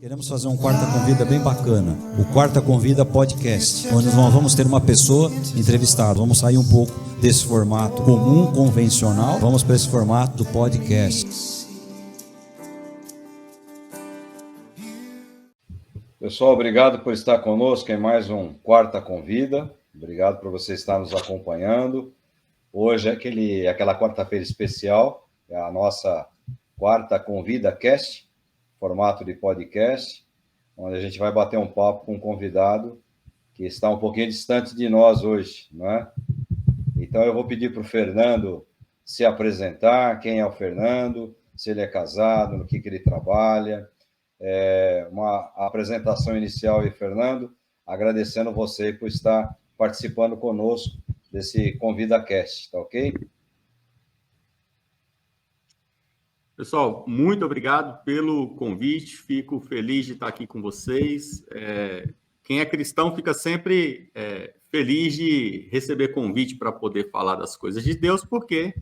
Queremos fazer um Quarta Convida bem bacana, o Quarta Convida Podcast, onde nós vamos ter uma pessoa entrevistada. Vamos sair um pouco desse formato comum, convencional, vamos para esse formato do podcast. Pessoal, obrigado por estar conosco em mais um Quarta Convida. Obrigado por você estar nos acompanhando. Hoje é aquela quarta-feira especial, é a nossa Quarta Convida Cast, formato de podcast, onde a gente vai bater um papo com um convidado que está um pouquinho distante de nós hoje, não é? Então eu vou pedir para o Fernando se apresentar, quem é o Fernando, se ele é casado, no que ele trabalha. Uma apresentação inicial aí, Fernando, agradecendo você por estar participando conosco desse ConvidaCast, tá ok? Pessoal, muito obrigado pelo convite, fico feliz de estar aqui com vocês. Quem é cristão fica sempre feliz de receber convite para poder falar das coisas de Deus, porque,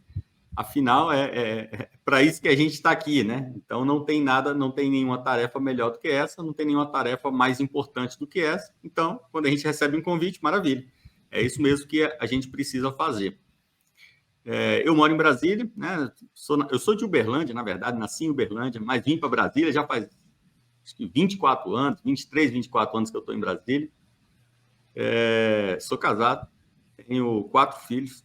afinal, é para isso que a gente está aqui, né? Então, não tem nenhuma tarefa melhor do que essa, não tem nenhuma tarefa mais importante do que essa. Então, quando a gente recebe um convite, maravilha. É isso mesmo que a gente precisa fazer. Eu moro em Brasília, né? Eu sou de Uberlândia, na verdade, nasci em Uberlândia, mas vim para Brasília já faz acho que 24 anos, 23, 24 anos que eu estou em Brasília. Sou casado, tenho 4 filhos.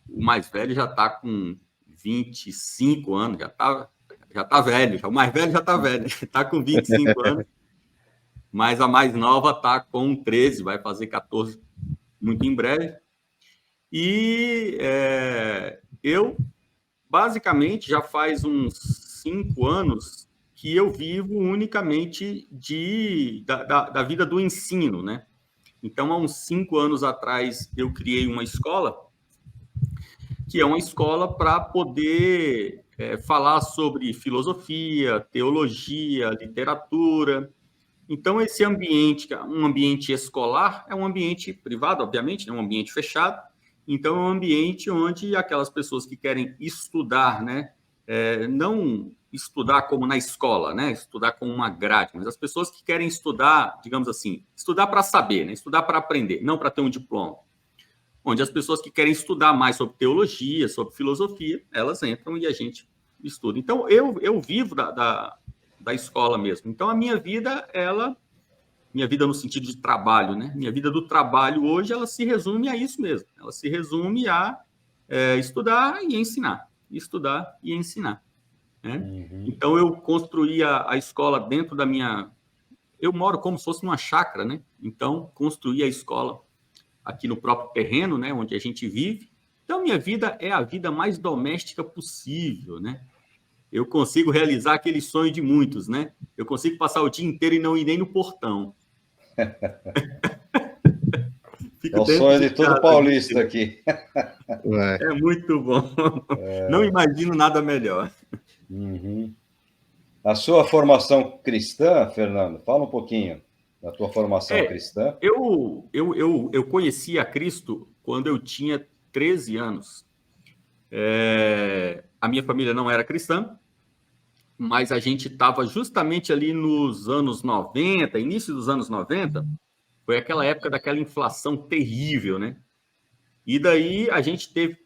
O mais velho já está com 25 anos, já tá velho. O mais velho já está velho, está com 25 anos. Mas a mais nova está com 13, vai fazer 14 muito em breve. E eu, basicamente, já faz uns 5 anos que eu vivo unicamente da vida do ensino, né? Então, há uns 5 anos atrás, eu criei uma escola, que é uma escola para poder falar sobre filosofia, teologia, literatura. Então, esse ambiente, um ambiente escolar, é um ambiente privado, obviamente, é um ambiente fechado. Então, é um ambiente onde aquelas pessoas que querem estudar, né, não estudar como na escola, né, estudar como uma grade, mas as pessoas que querem estudar, digamos assim, estudar para saber, né, estudar para aprender, não para ter um diploma. Onde as pessoas que querem estudar mais sobre teologia, sobre filosofia, elas entram e a gente estuda. Então, eu vivo da escola mesmo. Então, a minha vida, minha vida no sentido de trabalho, né? Minha vida do trabalho hoje, ela se resume a isso mesmo. Ela se resume a estudar e ensinar. Estudar e ensinar. Né? Uhum. Então, eu construí a escola dentro da minha... Eu moro como se fosse numa chácara, né? Então, construí a escola aqui no próprio terreno, né? Onde a gente vive. Então, minha vida é a vida mais doméstica possível, né? Eu consigo realizar aquele sonho de muitos, né? Eu consigo passar o dia inteiro e não ir nem no portão. É o sonho de todo paulista aqui. É muito bom. Não imagino nada melhor. Uhum. A sua formação cristã, Fernando, fala um pouquinho da tua formação cristã. Eu conheci a Cristo quando eu tinha 13 anos. A minha família não era cristã, mas a gente estava justamente ali nos anos 90, início dos anos 90, foi aquela época daquela inflação terrível, né? E daí a gente teve,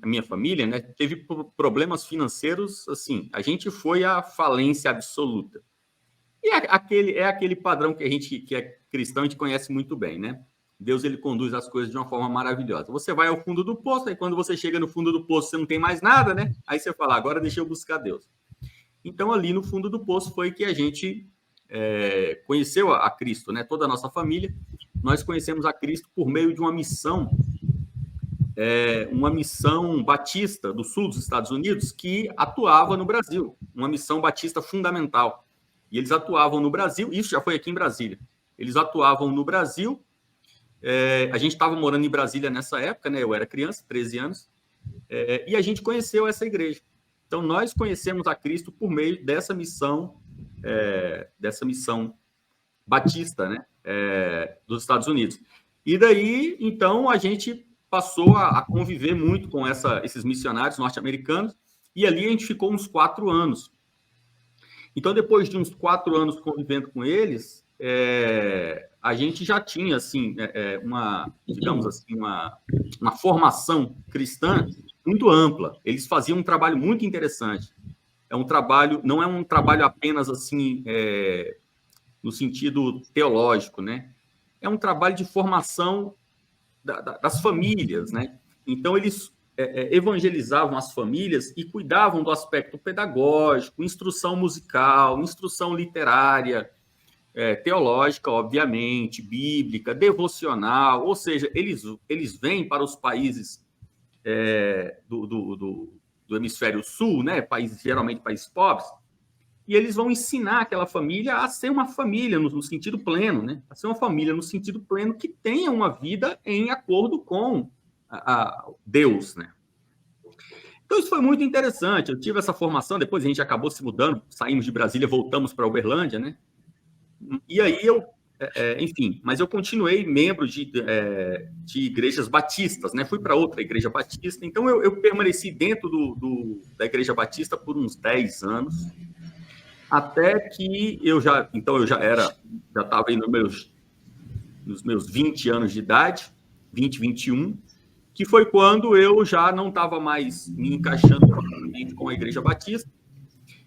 a minha família, né, teve problemas financeiros, assim, a gente foi à falência absoluta. E aquele padrão que a gente, que é cristão, a gente conhece muito bem, né? Deus, ele conduz as coisas de uma forma maravilhosa. Você vai ao fundo do poço, aí quando você chega no fundo do poço, você não tem mais nada, né? Aí você fala, agora deixa eu buscar Deus. Então, ali no fundo do poço foi que a gente conheceu a Cristo, né? Toda a nossa família, nós conhecemos a Cristo por meio de uma missão batista do sul dos Estados Unidos que atuava no Brasil, uma missão batista fundamental. E eles atuavam no Brasil, isso já foi aqui em Brasília. Eles atuavam no Brasil. A gente estava morando em Brasília nessa época, né? Eu era criança, 13 anos, e a gente conheceu essa igreja. Então, nós conhecemos a Cristo por meio dessa missão batista, né? Dos Estados Unidos. E daí, então, a gente passou a conviver muito com esses missionários norte-americanos, e ali a gente ficou uns 4 anos. Então, depois de uns 4 anos convivendo com eles, a gente já tinha, assim, digamos assim, uma formação cristã muito ampla. Eles faziam um trabalho muito interessante. Não é um trabalho apenas, assim, no sentido teológico, né? É um trabalho de formação das famílias, né? Então, eles evangelizavam as famílias e cuidavam do aspecto pedagógico, instrução musical, instrução literária, teológica, obviamente, bíblica, devocional, ou seja, eles vêm para os países do hemisfério sul, né? Geralmente países pobres, e eles vão ensinar aquela família a ser uma família no sentido pleno, né? A ser uma família no sentido pleno que tenha uma vida em acordo com Deus, né? Então, isso foi muito interessante. Eu tive essa formação, depois a gente acabou se mudando, saímos de Brasília, voltamos para Uberlândia, né? E aí enfim, mas eu continuei membro de igrejas batistas, né? Fui para outra igreja batista, então eu permaneci dentro da igreja batista por uns 10 anos, até que eu já estava nos meus 20 anos de idade, 20, 21, que foi quando eu já não estava mais me encaixando com a igreja batista.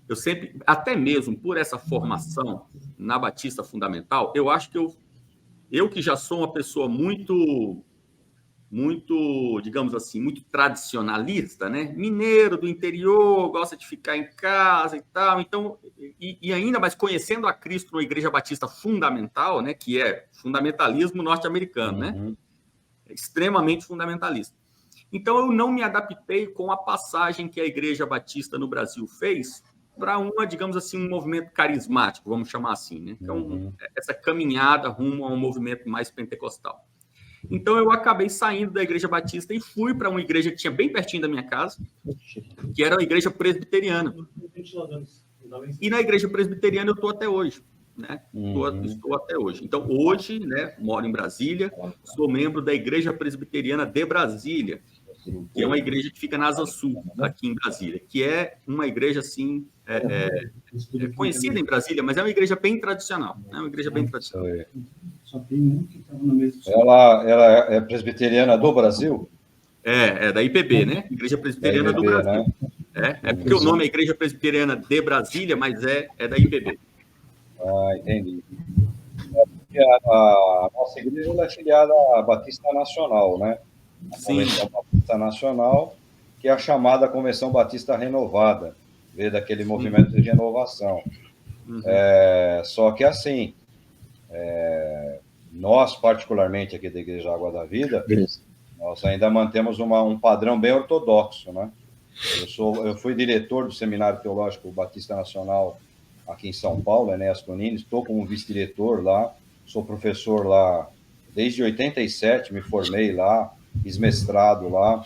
Eu sempre, até mesmo por essa formação na Batista Fundamental, eu acho que eu que já sou uma pessoa muito, digamos assim, muito tradicionalista, né? Mineiro do interior, gosta de ficar em casa e tal. Então, e ainda mais conhecendo a Cristo na Igreja Batista Fundamental, né? Que é fundamentalismo norte-americano, né? É extremamente fundamentalista. Então, eu não me adaptei com a passagem que a Igreja Batista no Brasil fez para digamos assim, um movimento carismático, vamos chamar assim, né? Então, essa caminhada rumo a um movimento mais pentecostal. Então, eu acabei saindo da Igreja Batista e fui para uma igreja que tinha bem pertinho da minha casa, que era a Igreja Presbiteriana. E na Igreja Presbiteriana eu estou até hoje, né? Estou até hoje. Então, hoje, né, moro em Brasília, sou membro da Igreja Presbiteriana de Brasília, que é uma igreja que fica na Asa Sul, aqui em Brasília, que é uma igreja, assim, conhecida em Brasília, mas é uma igreja bem tradicional, né? Uma igreja bem tradicional. Só tem um que estava no mesmo... Ela é presbiteriana do Brasil? É da IPB, né? Igreja Presbiteriana IPB, do Brasil. Né? Porque o nome é Igreja Presbiteriana de Brasília, mas é da IPB. Entendi. A nossa igreja é filiada à Batista Nacional, né? A Convenção Batista Nacional, que é a chamada Convenção Batista Renovada, veio daquele movimento de renovação. Só que assim, nós, particularmente aqui da Igreja Água da Vida, nós ainda mantemos um padrão bem ortodoxo, né? Eu fui diretor do Seminário Teológico Batista Nacional aqui em São Paulo, Enéas Cunines, estou como vice-diretor lá, sou professor lá desde 87, me formei lá, fiz mestrado lá.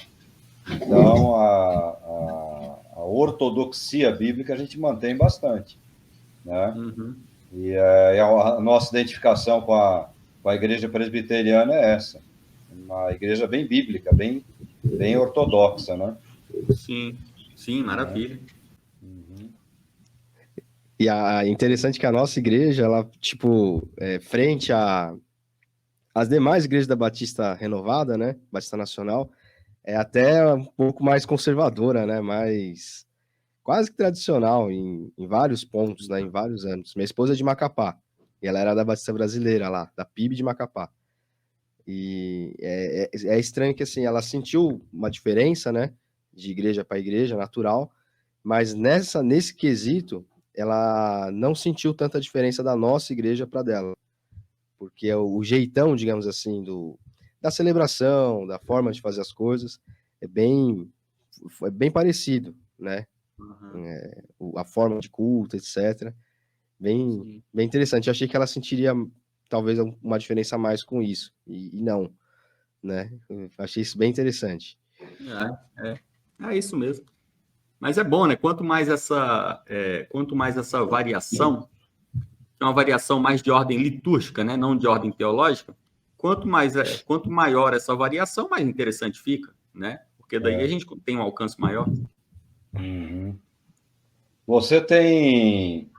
Então, a ortodoxia bíblica a gente mantém bastante, né? E a nossa identificação com a igreja presbiteriana é essa, uma igreja bem bíblica, bem ortodoxa, né? Sim, maravilha. E é interessante que a nossa igreja, ela, tipo, frente às demais igrejas da Batista Renovada, né, Batista Nacional, é até um pouco mais conservadora, né, mais quase que tradicional em vários pontos, né, em vários âmbitos. Minha esposa é de Macapá, e ela era da Batista Brasileira lá, da PIB de Macapá. E é estranho que, assim, ela sentiu uma diferença, né, de igreja para igreja, natural, mas nesse quesito, ela não sentiu tanta diferença da nossa igreja para dela, porque o jeitão, digamos assim, da celebração, da forma de fazer as coisas, é bem parecido, né? A forma de culto, etc. Bem interessante. Eu achei que ela sentiria talvez uma diferença a mais com isso, e não, né? Eu achei isso bem interessante. É isso mesmo. Mas é bom, né? Quanto mais essa variação, é uma variação mais de ordem litúrgica, né? Não de ordem teológica, quanto maior essa variação, mais interessante fica, né? Porque daí a gente tem um alcance maior. Você tem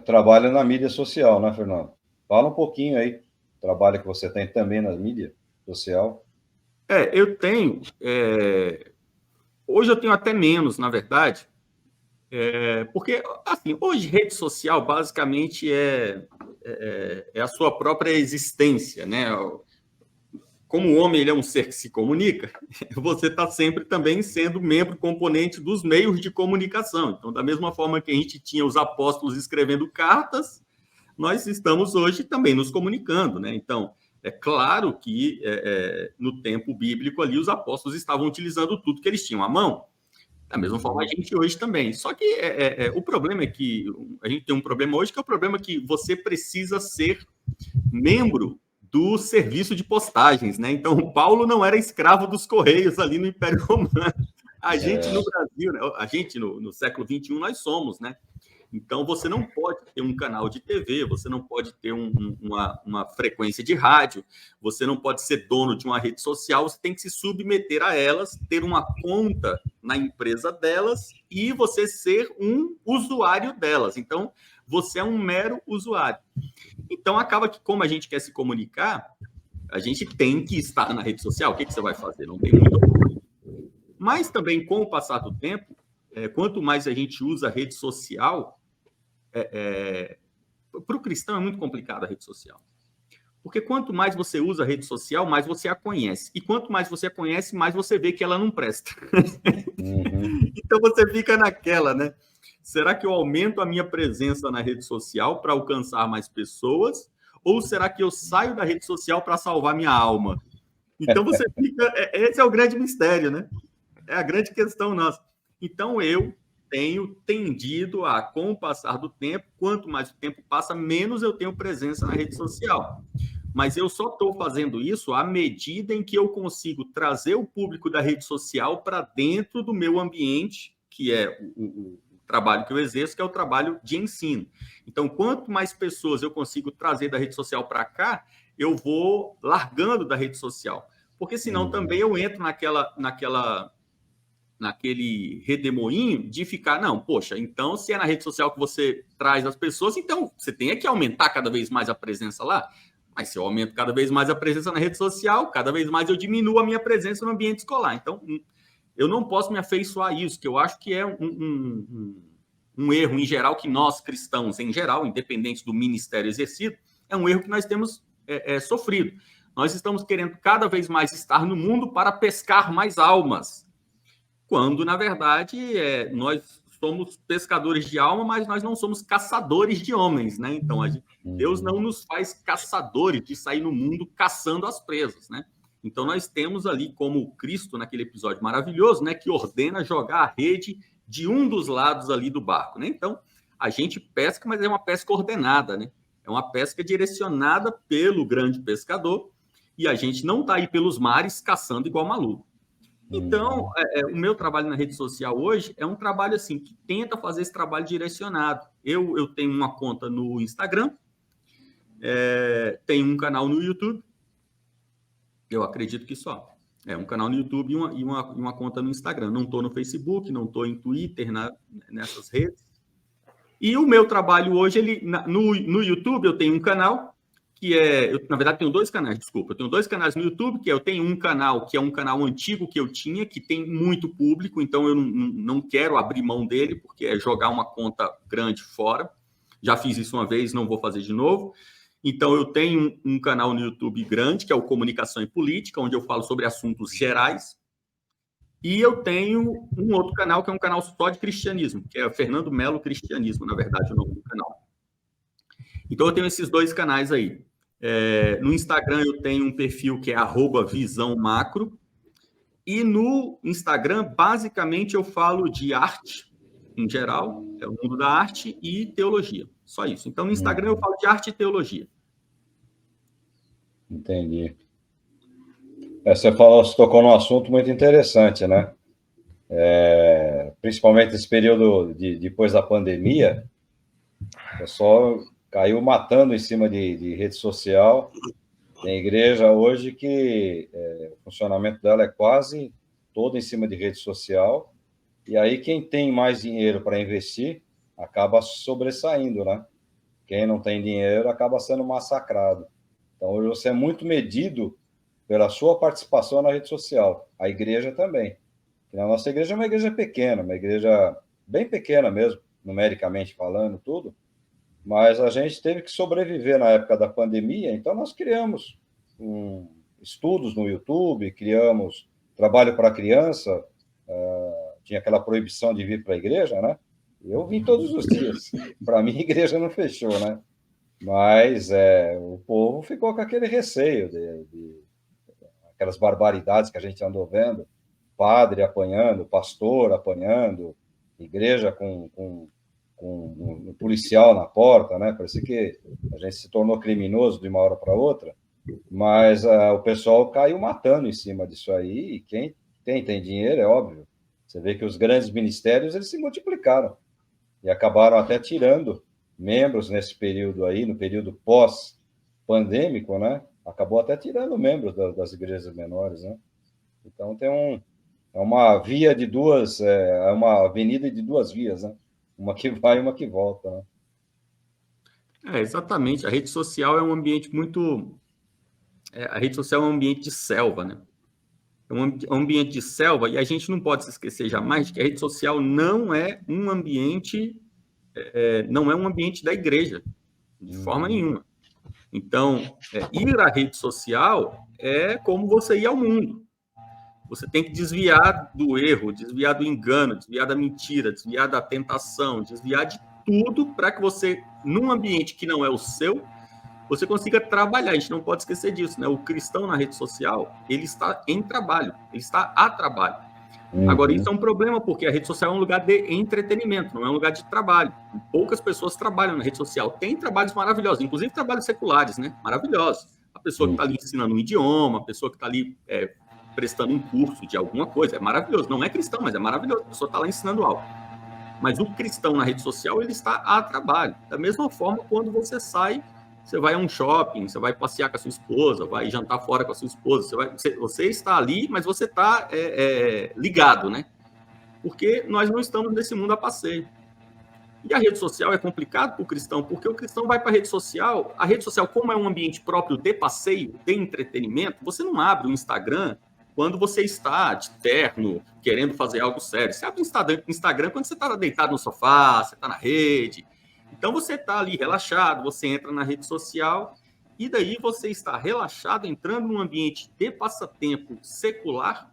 trabalha na mídia social, né, Fernando? Fala um pouquinho aí do trabalho que você tem também na mídia social. Eu tenho. Hoje eu tenho até menos, na verdade, porque, assim, hoje rede social basicamente é a sua própria existência, né? Como o homem ele é um ser que se comunica, você está sempre também sendo membro, componente dos meios de comunicação. Então, da mesma forma que a gente tinha os apóstolos escrevendo cartas, nós estamos hoje também nos comunicando, né? Então, é claro que no tempo bíblico ali os apóstolos estavam utilizando tudo que eles tinham à mão. Da mesma forma a gente hoje também. Só que o problema é que a gente tem um problema hoje, que é o problema que você precisa ser membro do serviço de postagens, né? Então, o Paulo não era escravo dos Correios ali no Império Romano. A gente no Brasil, né? A gente no século XXI, nós somos, né? Então, você não pode ter um canal de TV, você não pode ter uma frequência de rádio, você não pode ser dono de uma rede social, você tem que se submeter a elas, ter uma conta na empresa delas e você ser um usuário delas. Então, você é um mero usuário. Então, acaba que, como a gente quer se comunicar, a gente tem que estar na rede social. O que você vai fazer? Não tem muito. Mas também, com o passar do tempo, quanto mais a gente usa a rede social, para o cristão é muito complicado a rede social. Porque quanto mais você usa a rede social, mais você a conhece. E quanto mais você a conhece, mais você vê que ela não presta. Então, você fica naquela, né? Será que eu aumento a minha presença na rede social para alcançar mais pessoas? Ou será que eu saio da rede social para salvar minha alma? Então, você fica... Esse é o grande mistério, né? É a grande questão nossa. Então, eu tenho tendido a, com o passar do tempo, quanto mais o tempo passa, menos eu tenho presença na rede social. Mas eu só estou fazendo isso à medida em que eu consigo trazer o público da rede social para dentro do meu ambiente, que é o trabalho que eu exerço, que é o trabalho de ensino. Então, quanto mais pessoas eu consigo trazer da rede social para cá, eu vou largando da rede social. Porque senão também eu entro naquele redemoinho de ficar, não, poxa, então se é na rede social que você traz as pessoas, então você tem que aumentar cada vez mais a presença lá. Mas se eu aumento cada vez mais a presença na rede social, cada vez mais eu diminuo a minha presença no ambiente escolar. Então, eu não posso me afeiçoar a isso, que eu acho que é um erro em geral, que nós cristãos, em geral, independente do ministério exercido, é um erro que nós temos sofrido. Nós estamos querendo cada vez mais estar no mundo para pescar mais almas, quando, na verdade, nós somos pescadores de alma, mas nós não somos caçadores de homens, né? Então, Deus não nos faz caçadores de sair no mundo caçando as presas, né? Então, nós temos ali, como Cristo, naquele episódio maravilhoso, né, que ordena jogar a rede de um dos lados ali do barco, né? Então, a gente pesca, mas é uma pesca ordenada, né? É uma pesca direcionada pelo grande pescador, e a gente não está aí pelos mares caçando igual maluco. Então, o meu trabalho na rede social hoje é um trabalho assim que tenta fazer esse trabalho direcionado. Eu tenho uma conta no Instagram, tenho um canal no YouTube, eu acredito que só. Um canal no YouTube e uma conta no Instagram. Não estou no Facebook, não estou em Twitter, nessas redes. E o meu trabalho hoje, no YouTube, eu tenho um canal na verdade, tenho dois canais, desculpa. Eu tenho dois canais no YouTube, eu tenho um canal que é um canal antigo que eu tinha, que tem muito público, então eu não quero abrir mão dele, porque é jogar uma conta grande fora. Já fiz isso uma vez, não vou fazer de novo. Então, eu tenho um canal no YouTube grande, que é o Comunicação e Política, onde eu falo sobre assuntos gerais. E eu tenho um outro canal, que é um canal só de cristianismo, que é o Fernando Melo Cristianismo, na verdade, o nome do canal. Então, eu tenho esses dois canais aí. No Instagram, eu tenho um perfil que é @visãomacro. E no Instagram, basicamente, eu falo de arte, em geral, é o mundo da arte e teologia. Só isso. Então, no Instagram, eu falo de arte e teologia. Entendi. Você tocou num assunto muito interessante, né? Principalmente esse período depois da pandemia, o pessoal caiu matando em cima de rede social. Tem igreja hoje que o funcionamento dela é quase todo em cima de rede social. E aí quem tem mais dinheiro para investir acaba sobressaindo, né? Quem não tem dinheiro acaba sendo massacrado. Então, hoje você é muito medido pela sua participação na rede social. A igreja também. A nossa igreja é uma igreja pequena, uma igreja bem pequena mesmo, numericamente falando, tudo. Mas a gente teve que sobreviver na época da pandemia, então nós criamos estudos no YouTube, criamos trabalho para criança, tinha aquela proibição de vir para a igreja, né? Eu vim todos os dias. Para mim, a igreja não fechou, né? Mas o povo ficou com aquele receio de aquelas barbaridades que a gente andou vendo, padre apanhando, pastor apanhando, igreja com um policial na porta, né? Parece que a gente se tornou criminoso de uma hora para outra, mas o pessoal caiu matando em cima disso aí, e quem tem dinheiro, é óbvio. Você vê que os grandes ministérios, eles se multiplicaram e acabaram até tirando membros nesse período aí, no período pós-pandêmico, né? Acabou até tirando membros das igrejas menores, né? Então tem uma via de duas, uma avenida de duas vias, né? Uma que vai e uma que volta, né? Exatamente. A rede social é um ambiente muito... a rede social é um ambiente de selva, né? É um ambiente de selva, e a gente não pode se esquecer jamais de que a rede social não é um ambiente, não é um ambiente da igreja, de forma nenhuma. Então, ir à rede social é como você ir ao mundo. Você tem que desviar do erro, desviar do engano, desviar da mentira, desviar da tentação, desviar de tudo para que você, num ambiente que não é o seu, você consiga trabalhar. A gente não pode esquecer disso, né? O cristão na rede social, ele está em trabalho, ele está a trabalho. Agora, isso é um problema, porque a rede social é um lugar de entretenimento, não é um lugar de trabalho. Poucas pessoas trabalham na rede social. Tem trabalhos maravilhosos, inclusive trabalhos seculares, né? Maravilhosos. A pessoa que está ali ensinando um idioma, a pessoa que está ali prestando um curso de alguma coisa, é maravilhoso. Não é cristão, mas é maravilhoso. A pessoa está lá ensinando algo. Mas o cristão na rede social, ele está a trabalho. Da mesma forma, quando você sai, você vai a um shopping, você vai passear com a sua esposa, vai jantar fora com a sua esposa, você está ali, mas você está ligado, né? Porque nós não estamos nesse mundo a passeio. E a rede social é complicado para o cristão, porque o cristão vai para a rede social, como é um ambiente próprio de passeio, de entretenimento, você não abre o Instagram quando você está de terno, querendo fazer algo sério. Você abre o Instagram quando você está deitado no sofá, você está na rede. Então, você está ali relaxado, você entra na rede social, e daí você está relaxado, entrando num ambiente de passatempo secular,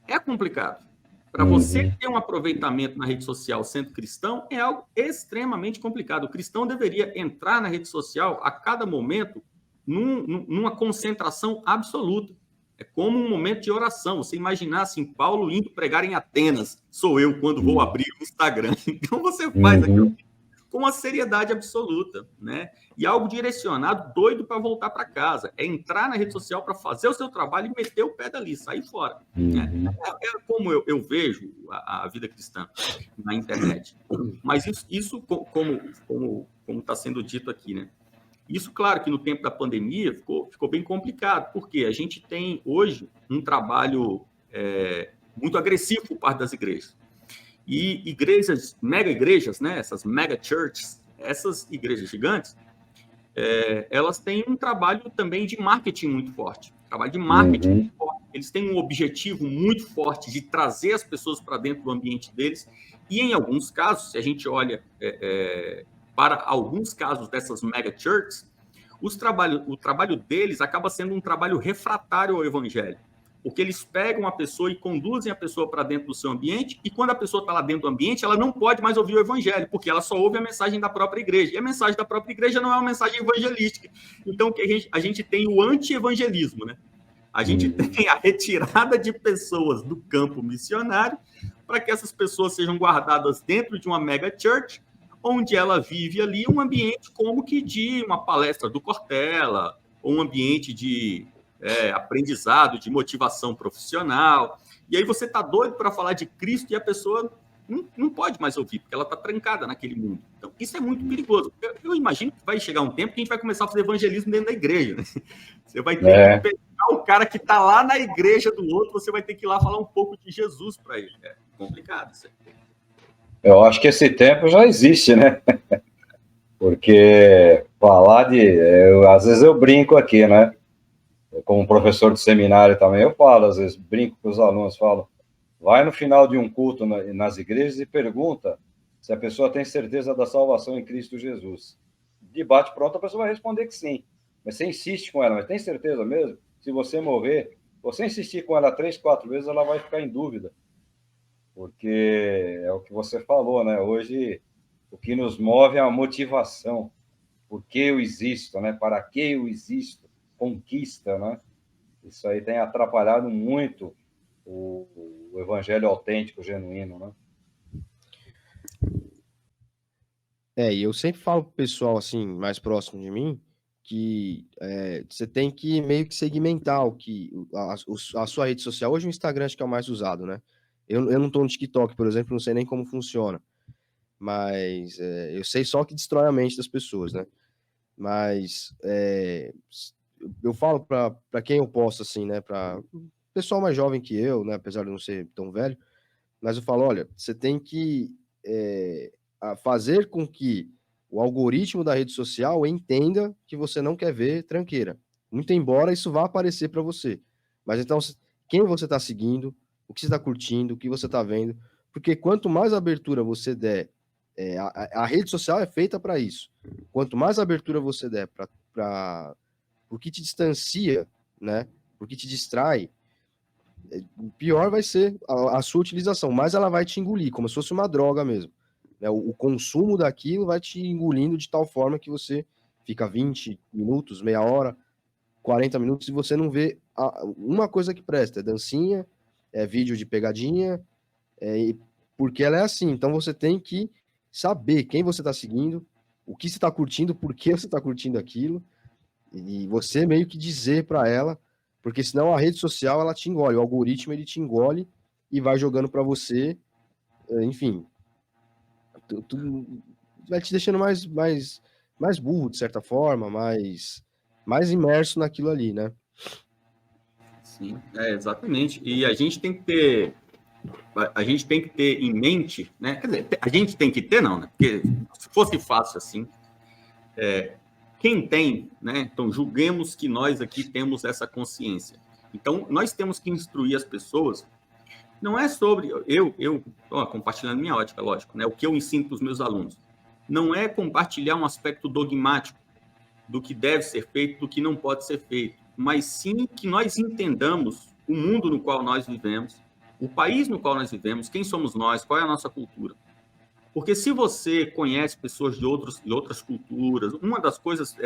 é complicado. Para você ter um aproveitamento na rede social sendo cristão, é algo extremamente complicado. O cristão deveria entrar na rede social a cada momento numa concentração absoluta. É como um momento de oração. Você imaginar assim, Paulo indo pregar em Atenas, sou eu quando vou abrir o Instagram. Então, você faz aquilo com uma seriedade absoluta, né? E algo direcionado, doido para voltar para casa. É entrar na rede social para fazer o seu trabalho e meter o pé dali, sair fora. Né? É como eu vejo a vida cristã na internet. Mas isso como está sendo dito aqui, né? Isso, claro, que no tempo da pandemia ficou bem complicado, porque a gente tem hoje um trabalho muito agressivo por parte das igrejas. E igrejas, mega igrejas, né, essas mega churches, essas igrejas gigantes, elas têm um trabalho também de marketing muito forte. Trabalho de marketing muito forte. Eles têm um objetivo muito forte de trazer as pessoas para dentro do ambiente deles. E em alguns casos, se a gente olha para alguns casos dessas mega churches, o trabalho deles acaba sendo um trabalho refratário ao evangelho. Porque eles pegam a pessoa e conduzem a pessoa para dentro do seu ambiente, e quando a pessoa está lá dentro do ambiente, ela não pode mais ouvir o evangelho, porque ela só ouve a mensagem da própria igreja. E a mensagem da própria igreja não é uma mensagem evangelística. Então, a gente tem o anti-evangelismo, né? A gente tem a retirada de pessoas do campo missionário para que essas pessoas sejam guardadas dentro de uma mega church, onde ela vive ali um ambiente como que de uma palestra do Cortella, ou um ambiente de aprendizado, de motivação profissional. E aí você está doido para falar de Cristo e a pessoa não pode mais ouvir, porque ela está trancada naquele mundo. Então, isso é muito perigoso. Eu imagino que vai chegar um tempo que a gente vai começar a fazer evangelismo dentro da igreja. Né? Você vai ter que pegar o cara que está lá na igreja do outro, você vai ter que ir lá falar um pouco de Jesus para ele. É complicado isso aí. Eu acho que esse tempo já existe, né? Porque falar às vezes eu brinco aqui, né? Como professor de seminário também, eu falo, às vezes brinco com os alunos, falo, vai no final de um culto nas igrejas e pergunta se a pessoa tem certeza da salvação em Cristo Jesus. De bate pronto, a pessoa vai responder que sim. Mas você insiste com ela, mas tem certeza mesmo? Se você morrer, você insistir com ela 3, 4 vezes, ela vai ficar em dúvida. Porque é o que você falou, né? Hoje, o que nos move é a motivação. Por que eu existo, né? Para que eu existo? Conquista, né? Isso aí tem atrapalhado muito o evangelho autêntico, genuíno, né? E eu sempre falo pro pessoal, assim, mais próximo de mim, que você tem que meio que segmentar a sua rede social. Hoje o Instagram acho que é o mais usado, né? Eu não tô no TikTok, por exemplo, não sei nem como funciona. Mas eu sei só que destrói a mente das pessoas, né? Mas eu falo para quem eu posso, assim, né? Para pessoal mais jovem que eu, né? Apesar de eu não ser tão velho, mas eu falo, olha, você tem que fazer com que o algoritmo da rede social entenda que você não quer ver tranqueira. Muito embora isso vá aparecer para você. Mas então, quem você está seguindo, o que você está curtindo, o que você está vendo, porque quanto mais abertura você der, a rede social é feita para isso. Quanto mais abertura você der para o que te distancia, né? O que te distrai, pior vai ser a sua utilização, mas ela vai te engolir, como se fosse uma droga mesmo. Né? O consumo daquilo vai te engolindo de tal forma que você fica 20 minutos, meia hora, 40 minutos e você não vê uma coisa que presta, é dancinha, é vídeo de pegadinha, porque ela é assim. Então você tem que saber quem você está seguindo, o que você está curtindo, por que você está curtindo aquilo, e você meio que dizer para ela, porque senão a rede social ela te engole, o algoritmo ele te engole e vai jogando para você, enfim, vai te deixando mais burro de certa forma, mais imerso naquilo ali, né? Sim, exatamente. E a gente tem que ter em mente, né? Quer dizer, a gente tem que ter, não, né? Porque se fosse fácil assim, quem tem, né? Então, julguemos que nós aqui temos essa consciência. Então, nós temos que instruir as pessoas. Não é sobre compartilhando minha ótica, lógico, né? O que eu ensino para os meus alunos. Não é compartilhar um aspecto dogmático do que deve ser feito, do que não pode ser feito, mas sim que nós entendamos o mundo no qual nós vivemos, o país no qual nós vivemos, quem somos nós, qual é a nossa cultura. Porque se você conhece pessoas de outras culturas, uma das coisas,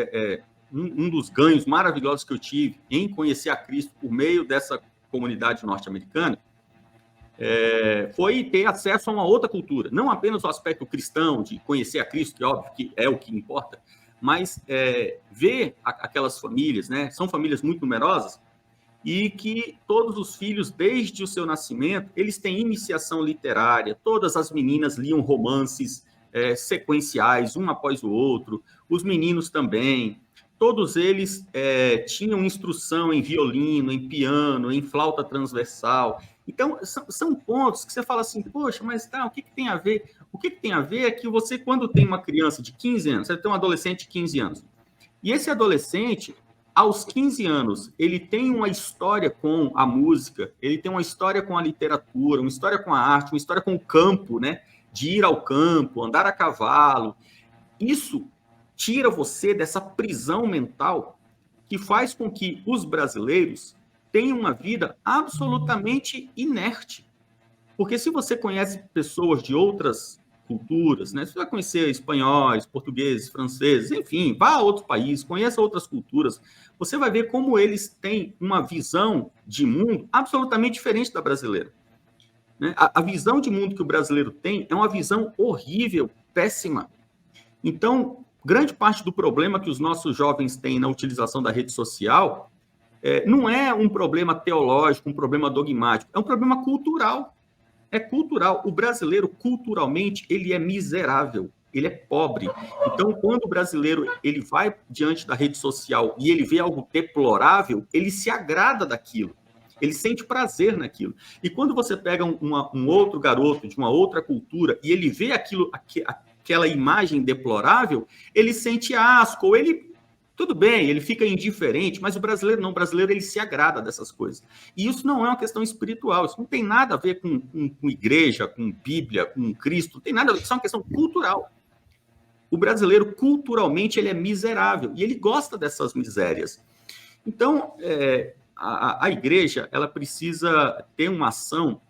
um dos ganhos maravilhosos que eu tive em conhecer a Cristo por meio dessa comunidade norte-americana, foi ter acesso a uma outra cultura. Não apenas o aspecto cristão, de conhecer a Cristo, que é óbvio que é o que importa, mas ver aquelas famílias, né? São famílias muito numerosas, e que todos os filhos, desde o seu nascimento, eles têm iniciação literária, todas as meninas liam romances sequenciais, um após o outro, os meninos também, todos eles tinham instrução em violino, em piano, em flauta transversal. Então, são pontos que você fala assim, poxa, mas o que tem a ver? O que tem a ver é que você, quando tem uma criança de 15 anos, você tem um adolescente de 15 anos, e esse adolescente, aos 15 anos, ele tem uma história com a música, ele tem uma história com a literatura, uma história com a arte, uma história com o campo, né? De ir ao campo, andar a cavalo. Isso tira você dessa prisão mental que faz com que os brasileiros tenham uma vida absolutamente inerte. Porque se você conhece pessoas de outras culturas, né? Você vai conhecer espanhóis, portugueses, franceses, enfim, vá a outro país, conheça outras culturas, você vai ver como eles têm uma visão de mundo absolutamente diferente da brasileira. Né? A visão de mundo que o brasileiro tem é uma visão horrível, péssima. Então, grande parte do problema que os nossos jovens têm na utilização da rede social não é um problema teológico, um problema dogmático, é um problema cultural. É cultural. O brasileiro, culturalmente, ele é miserável, ele é pobre. Então, quando o brasileiro ele vai diante da rede social e ele vê algo deplorável, ele se agrada daquilo. Ele sente prazer naquilo. E quando você pega um outro garoto de uma outra cultura e ele vê aquela imagem deplorável, ele sente asco, ou ele... Tudo bem, ele fica indiferente, mas o brasileiro não. O brasileiro, ele se agrada dessas coisas. E isso não é uma questão espiritual, isso não tem nada a ver com igreja, com Bíblia, com Cristo, não tem nada a ver, isso é uma questão cultural. O brasileiro, culturalmente, ele é miserável e ele gosta dessas misérias. Então, a igreja, ela precisa ter uma ação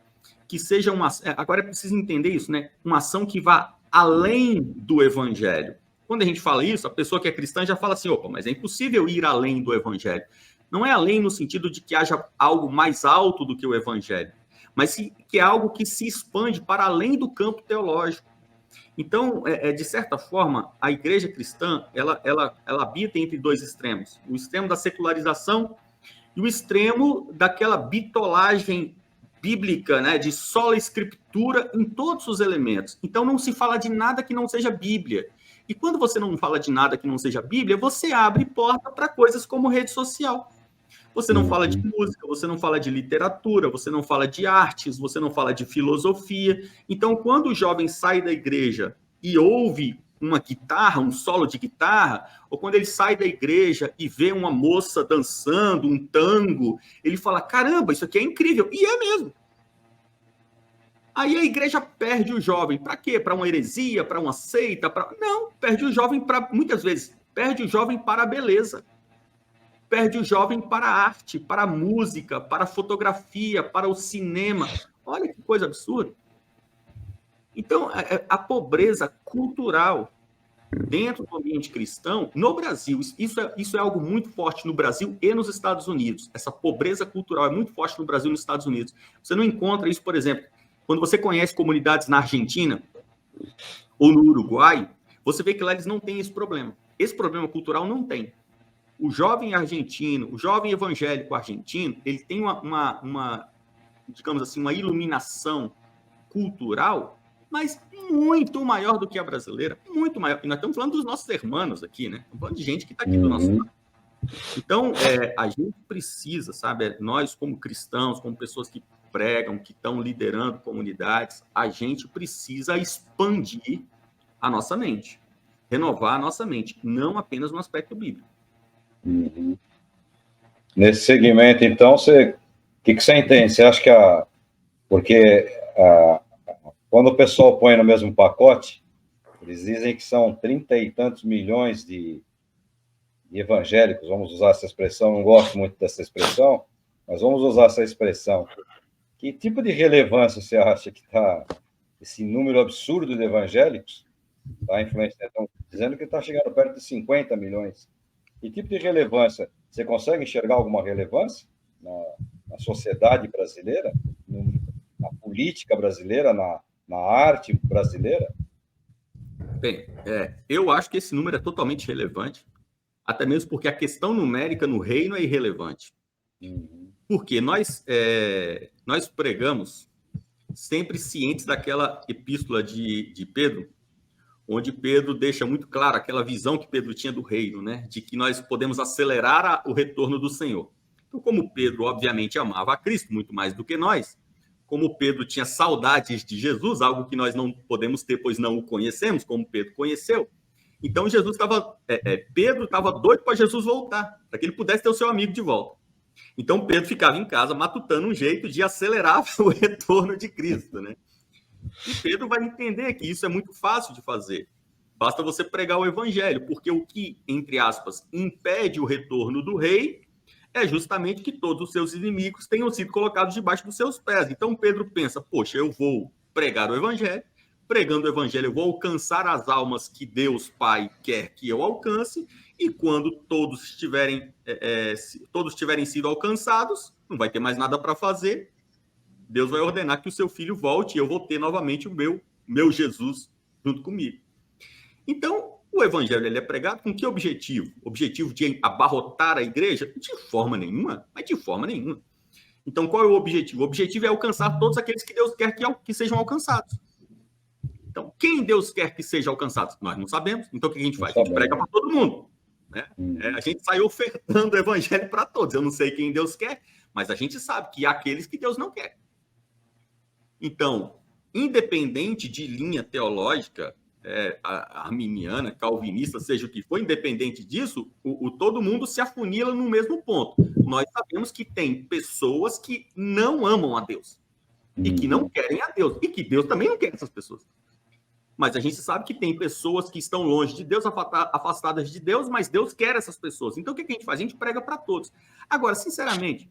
que seja uma... Agora é preciso entender isso, né? Uma ação que vá além do evangelho. Quando a gente fala isso, a pessoa que é cristã já fala assim, opa, mas é impossível ir além do evangelho. Não é além no sentido de que haja algo mais alto do que o evangelho, mas que é algo que se expande para além do campo teológico. Então, de certa forma, a igreja cristã, ela habita entre dois extremos. O extremo da secularização e o extremo daquela bitolagem bíblica, né, de sola escritura em todos os elementos. Então, não se fala de nada que não seja Bíblia. E quando você não fala de nada que não seja Bíblia, você abre porta para coisas como rede social. Você não fala de música, você não fala de literatura, você não fala de artes, você não fala de filosofia. Então, quando o jovem sai da igreja e ouve uma guitarra, um solo de guitarra, ou quando ele sai da igreja e vê uma moça dançando um tango, ele fala, caramba, isso aqui é incrível. E é mesmo. Aí a igreja perde o jovem. Para quê? Para uma heresia, para uma seita? Não, perde o jovem para, muitas vezes, perde o jovem para a beleza. Perde o jovem para a arte, para a música, para a fotografia, para o cinema. Olha que coisa absurda. Então, a pobreza cultural dentro do ambiente cristão, no Brasil, isso é algo muito forte no Brasil e nos Estados Unidos. Essa pobreza cultural é muito forte no Brasil e nos Estados Unidos. Você não encontra isso, por exemplo, quando você conhece comunidades na Argentina ou no Uruguai, você vê que lá eles não têm esse problema. Esse problema cultural não tem. O jovem argentino, o jovem evangélico argentino, ele tem uma digamos assim, uma iluminação cultural, mas muito maior do que a brasileira, muito maior. E nós estamos falando dos nossos irmãos aqui, né? Estamos falando de gente que está aqui do nosso lado. Então, a gente precisa, sabe, nós como cristãos, como pessoas que pregam, que estão liderando comunidades, a gente precisa expandir a nossa mente, renovar a nossa mente, não apenas no aspecto bíblico. Nesse segmento, então, o que você entende? Você acha que quando o pessoal põe no mesmo pacote, eles dizem que são 30 e tantos milhões de evangélicos, vamos usar essa expressão, não gosto muito dessa expressão, mas vamos usar essa expressão. Que tipo de relevância você acha que está esse número absurdo de evangélicos? Está influenciando, estão dizendo que está chegando perto de 50 milhões. Que tipo de relevância? Você consegue enxergar alguma relevância na sociedade brasileira, na política brasileira, na arte brasileira? Bem, eu acho que esse número é totalmente relevante, até mesmo porque a questão numérica no reino é irrelevante. Porque nós pregamos sempre cientes daquela epístola de Pedro, onde Pedro deixa muito claro aquela visão que Pedro tinha do reino, né? De que nós podemos acelerar o retorno do Senhor. Então, como Pedro, obviamente, amava a Cristo muito mais do que nós, como Pedro tinha saudades de Jesus, algo que nós não podemos ter, pois não o conhecemos, como Pedro conheceu, então Pedro estava doido para Jesus voltar, para que ele pudesse ter o seu amigo de volta. Então, Pedro ficava em casa matutando um jeito de acelerar o retorno de Cristo, né? E Pedro vai entender que isso é muito fácil de fazer. Basta você pregar o evangelho, porque o que, entre aspas, impede o retorno do rei é justamente que todos os seus inimigos tenham sido colocados debaixo dos seus pés. Então, Pedro pensa, poxa, eu vou pregar o evangelho, pregando o evangelho eu vou alcançar as almas que Deus Pai quer que eu alcance, e quando todos tiverem sido alcançados, não vai ter mais nada para fazer, Deus vai ordenar que o seu filho volte e eu vou ter novamente o meu Jesus junto comigo. Então, o evangelho ele é pregado com que objetivo? Objetivo de abarrotar a igreja? De forma nenhuma, mas de forma nenhuma. Então, qual é o objetivo? O objetivo é alcançar todos aqueles que Deus quer que sejam alcançados. Então, quem Deus quer que seja alcançado? Nós não sabemos. Então, o que a gente faz? A gente prega para todo mundo. Né? A gente sai ofertando o evangelho para todos. Eu não sei quem Deus quer, mas a gente sabe que há aqueles que Deus não quer. Então, independente de linha teológica, arminiana, calvinista, seja o que for, independente disso, todo mundo se afunila no mesmo ponto. Nós sabemos que tem pessoas que não amam a Deus e que não querem a Deus, e que Deus também não quer essas pessoas. Mas a gente sabe que tem pessoas que estão longe de Deus, afastadas de Deus, mas Deus quer essas pessoas. Então, o que a gente faz? A gente prega para todos. Agora, sinceramente,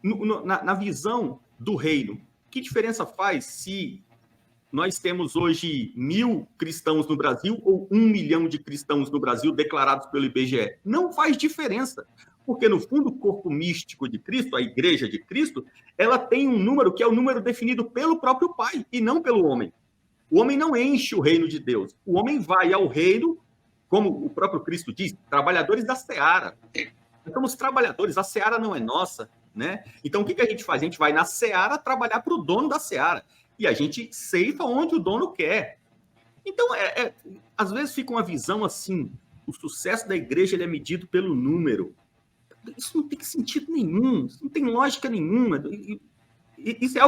na visão do reino, que diferença faz se nós temos hoje 1.000 cristãos no Brasil ou 1 milhão de cristãos no Brasil declarados pelo IBGE? Não faz diferença, porque no fundo o corpo místico de Cristo, a igreja de Cristo, ela tem um número que é o número definido pelo próprio Pai e não pelo homem. O homem não enche o reino de Deus. O homem vai ao reino, como o próprio Cristo diz, trabalhadores da seara. Nós somos trabalhadores, a seara não é nossa, né? Então, o que a gente faz? A gente vai na seara trabalhar para o dono da seara. E a gente ceifa onde o dono quer. Então, às vezes fica uma visão assim, o sucesso da igreja ele é medido pelo número. Isso não tem sentido nenhum, isso não tem lógica nenhuma. Isso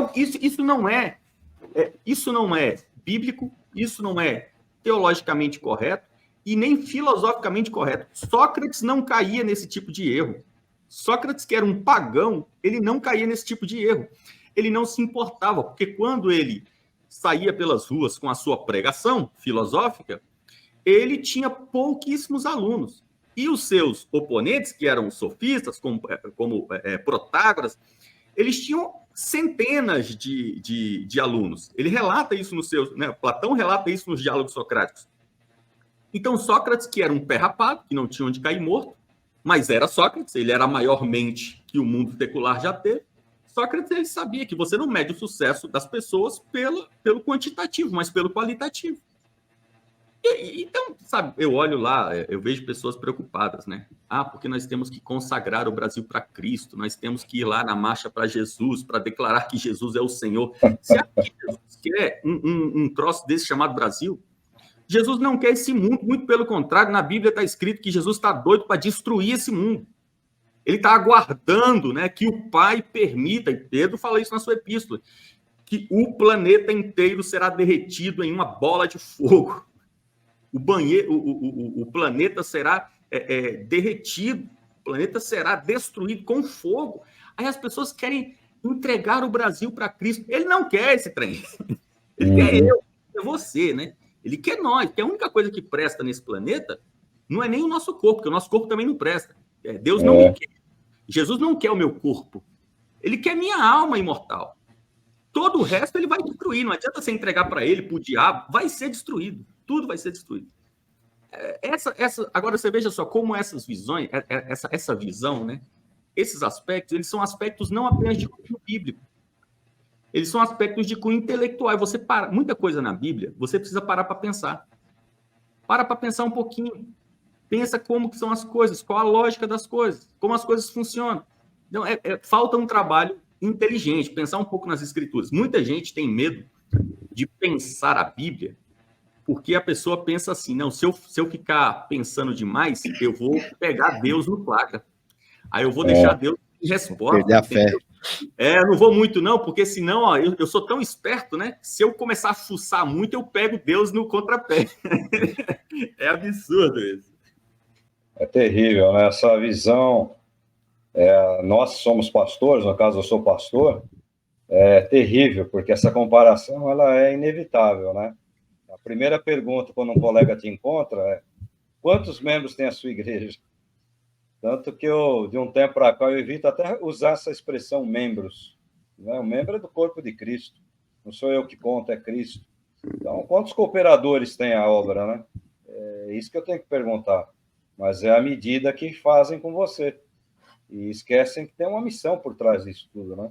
não é bíblico, isso não é teologicamente correto e nem filosoficamente correto. Sócrates não caía nesse tipo de erro. Sócrates, que era um pagão, ele não caía nesse tipo de erro. Ele não se importava, porque quando ele saía pelas ruas com a sua pregação filosófica, ele tinha pouquíssimos alunos. E os seus oponentes, que eram sofistas, como Protágoras, eles tinham centenas de alunos. Ele relata isso nos seus... Né? Platão relata isso nos diálogos socráticos. Então, Sócrates, que era um pé rapado, que não tinha onde cair morto, mas era Sócrates, ele era a maior mente que o mundo secular já teve. Sócrates, ele sabia que você não mede o sucesso das pessoas pelo quantitativo, mas pelo qualitativo. Então, sabe, eu olho lá, eu vejo pessoas preocupadas, né? Porque nós temos que consagrar o Brasil para Cristo, nós temos que ir lá na marcha para Jesus, para declarar que Jesus é o Senhor. Se Jesus quer um troço desse chamado Brasil, Jesus não quer esse mundo, muito pelo contrário, na Bíblia está escrito que Jesus está doido para destruir esse mundo. Ele está aguardando, né, que o Pai permita, e Pedro fala isso na sua epístola, que o planeta inteiro será derretido em uma bola de fogo. O planeta será derretido, o planeta será destruído com fogo. Aí as pessoas querem entregar o Brasil para Cristo. Ele não quer esse trem. Ele quer você, né? Ele quer nós, porque a única coisa que presta nesse planeta não é nem o nosso corpo, porque o nosso corpo também não presta. Deus não me quer. Jesus não quer o meu corpo. Ele quer minha alma imortal. Todo o resto ele vai destruir. Não adianta você entregar para ele, para o diabo. Vai ser destruído. Tudo vai ser destruído. Agora você veja só como essas visões, essa visão, né? Esses aspectos, eles são aspectos não apenas de cunho bíblico. Eles são aspectos de cunho intelectual. Você muita coisa na Bíblia, você precisa parar para pensar. Para pensar um pouquinho. Pensa como que são as coisas, qual a lógica das coisas, como as coisas funcionam. Então, falta um trabalho inteligente, pensar um pouco nas escrituras. Muita gente tem medo de pensar a Bíblia, porque a pessoa pensa assim, não, se eu ficar pensando demais, eu vou pegar Deus no placa. Aí eu vou deixar Deus de resposta. Perder a fé. Eu não vou muito não, porque senão eu sou tão esperto, né? Se eu começar a fuçar muito, eu pego Deus no contrapé. É absurdo isso. É terrível, né? Essa visão, nós somos pastores, no caso eu sou pastor, é terrível, porque essa comparação ela é inevitável, né? A primeira pergunta quando um colega te encontra é: quantos membros tem a sua igreja? Tanto que de um tempo para cá, eu evito até usar essa expressão membros. Né? O membro é do corpo de Cristo. Não sou eu que conto, é Cristo. Então, quantos cooperadores tem a obra, né? É isso que eu tenho que perguntar. Mas é a medida que fazem com você. E esquecem que tem uma missão por trás disso tudo, né?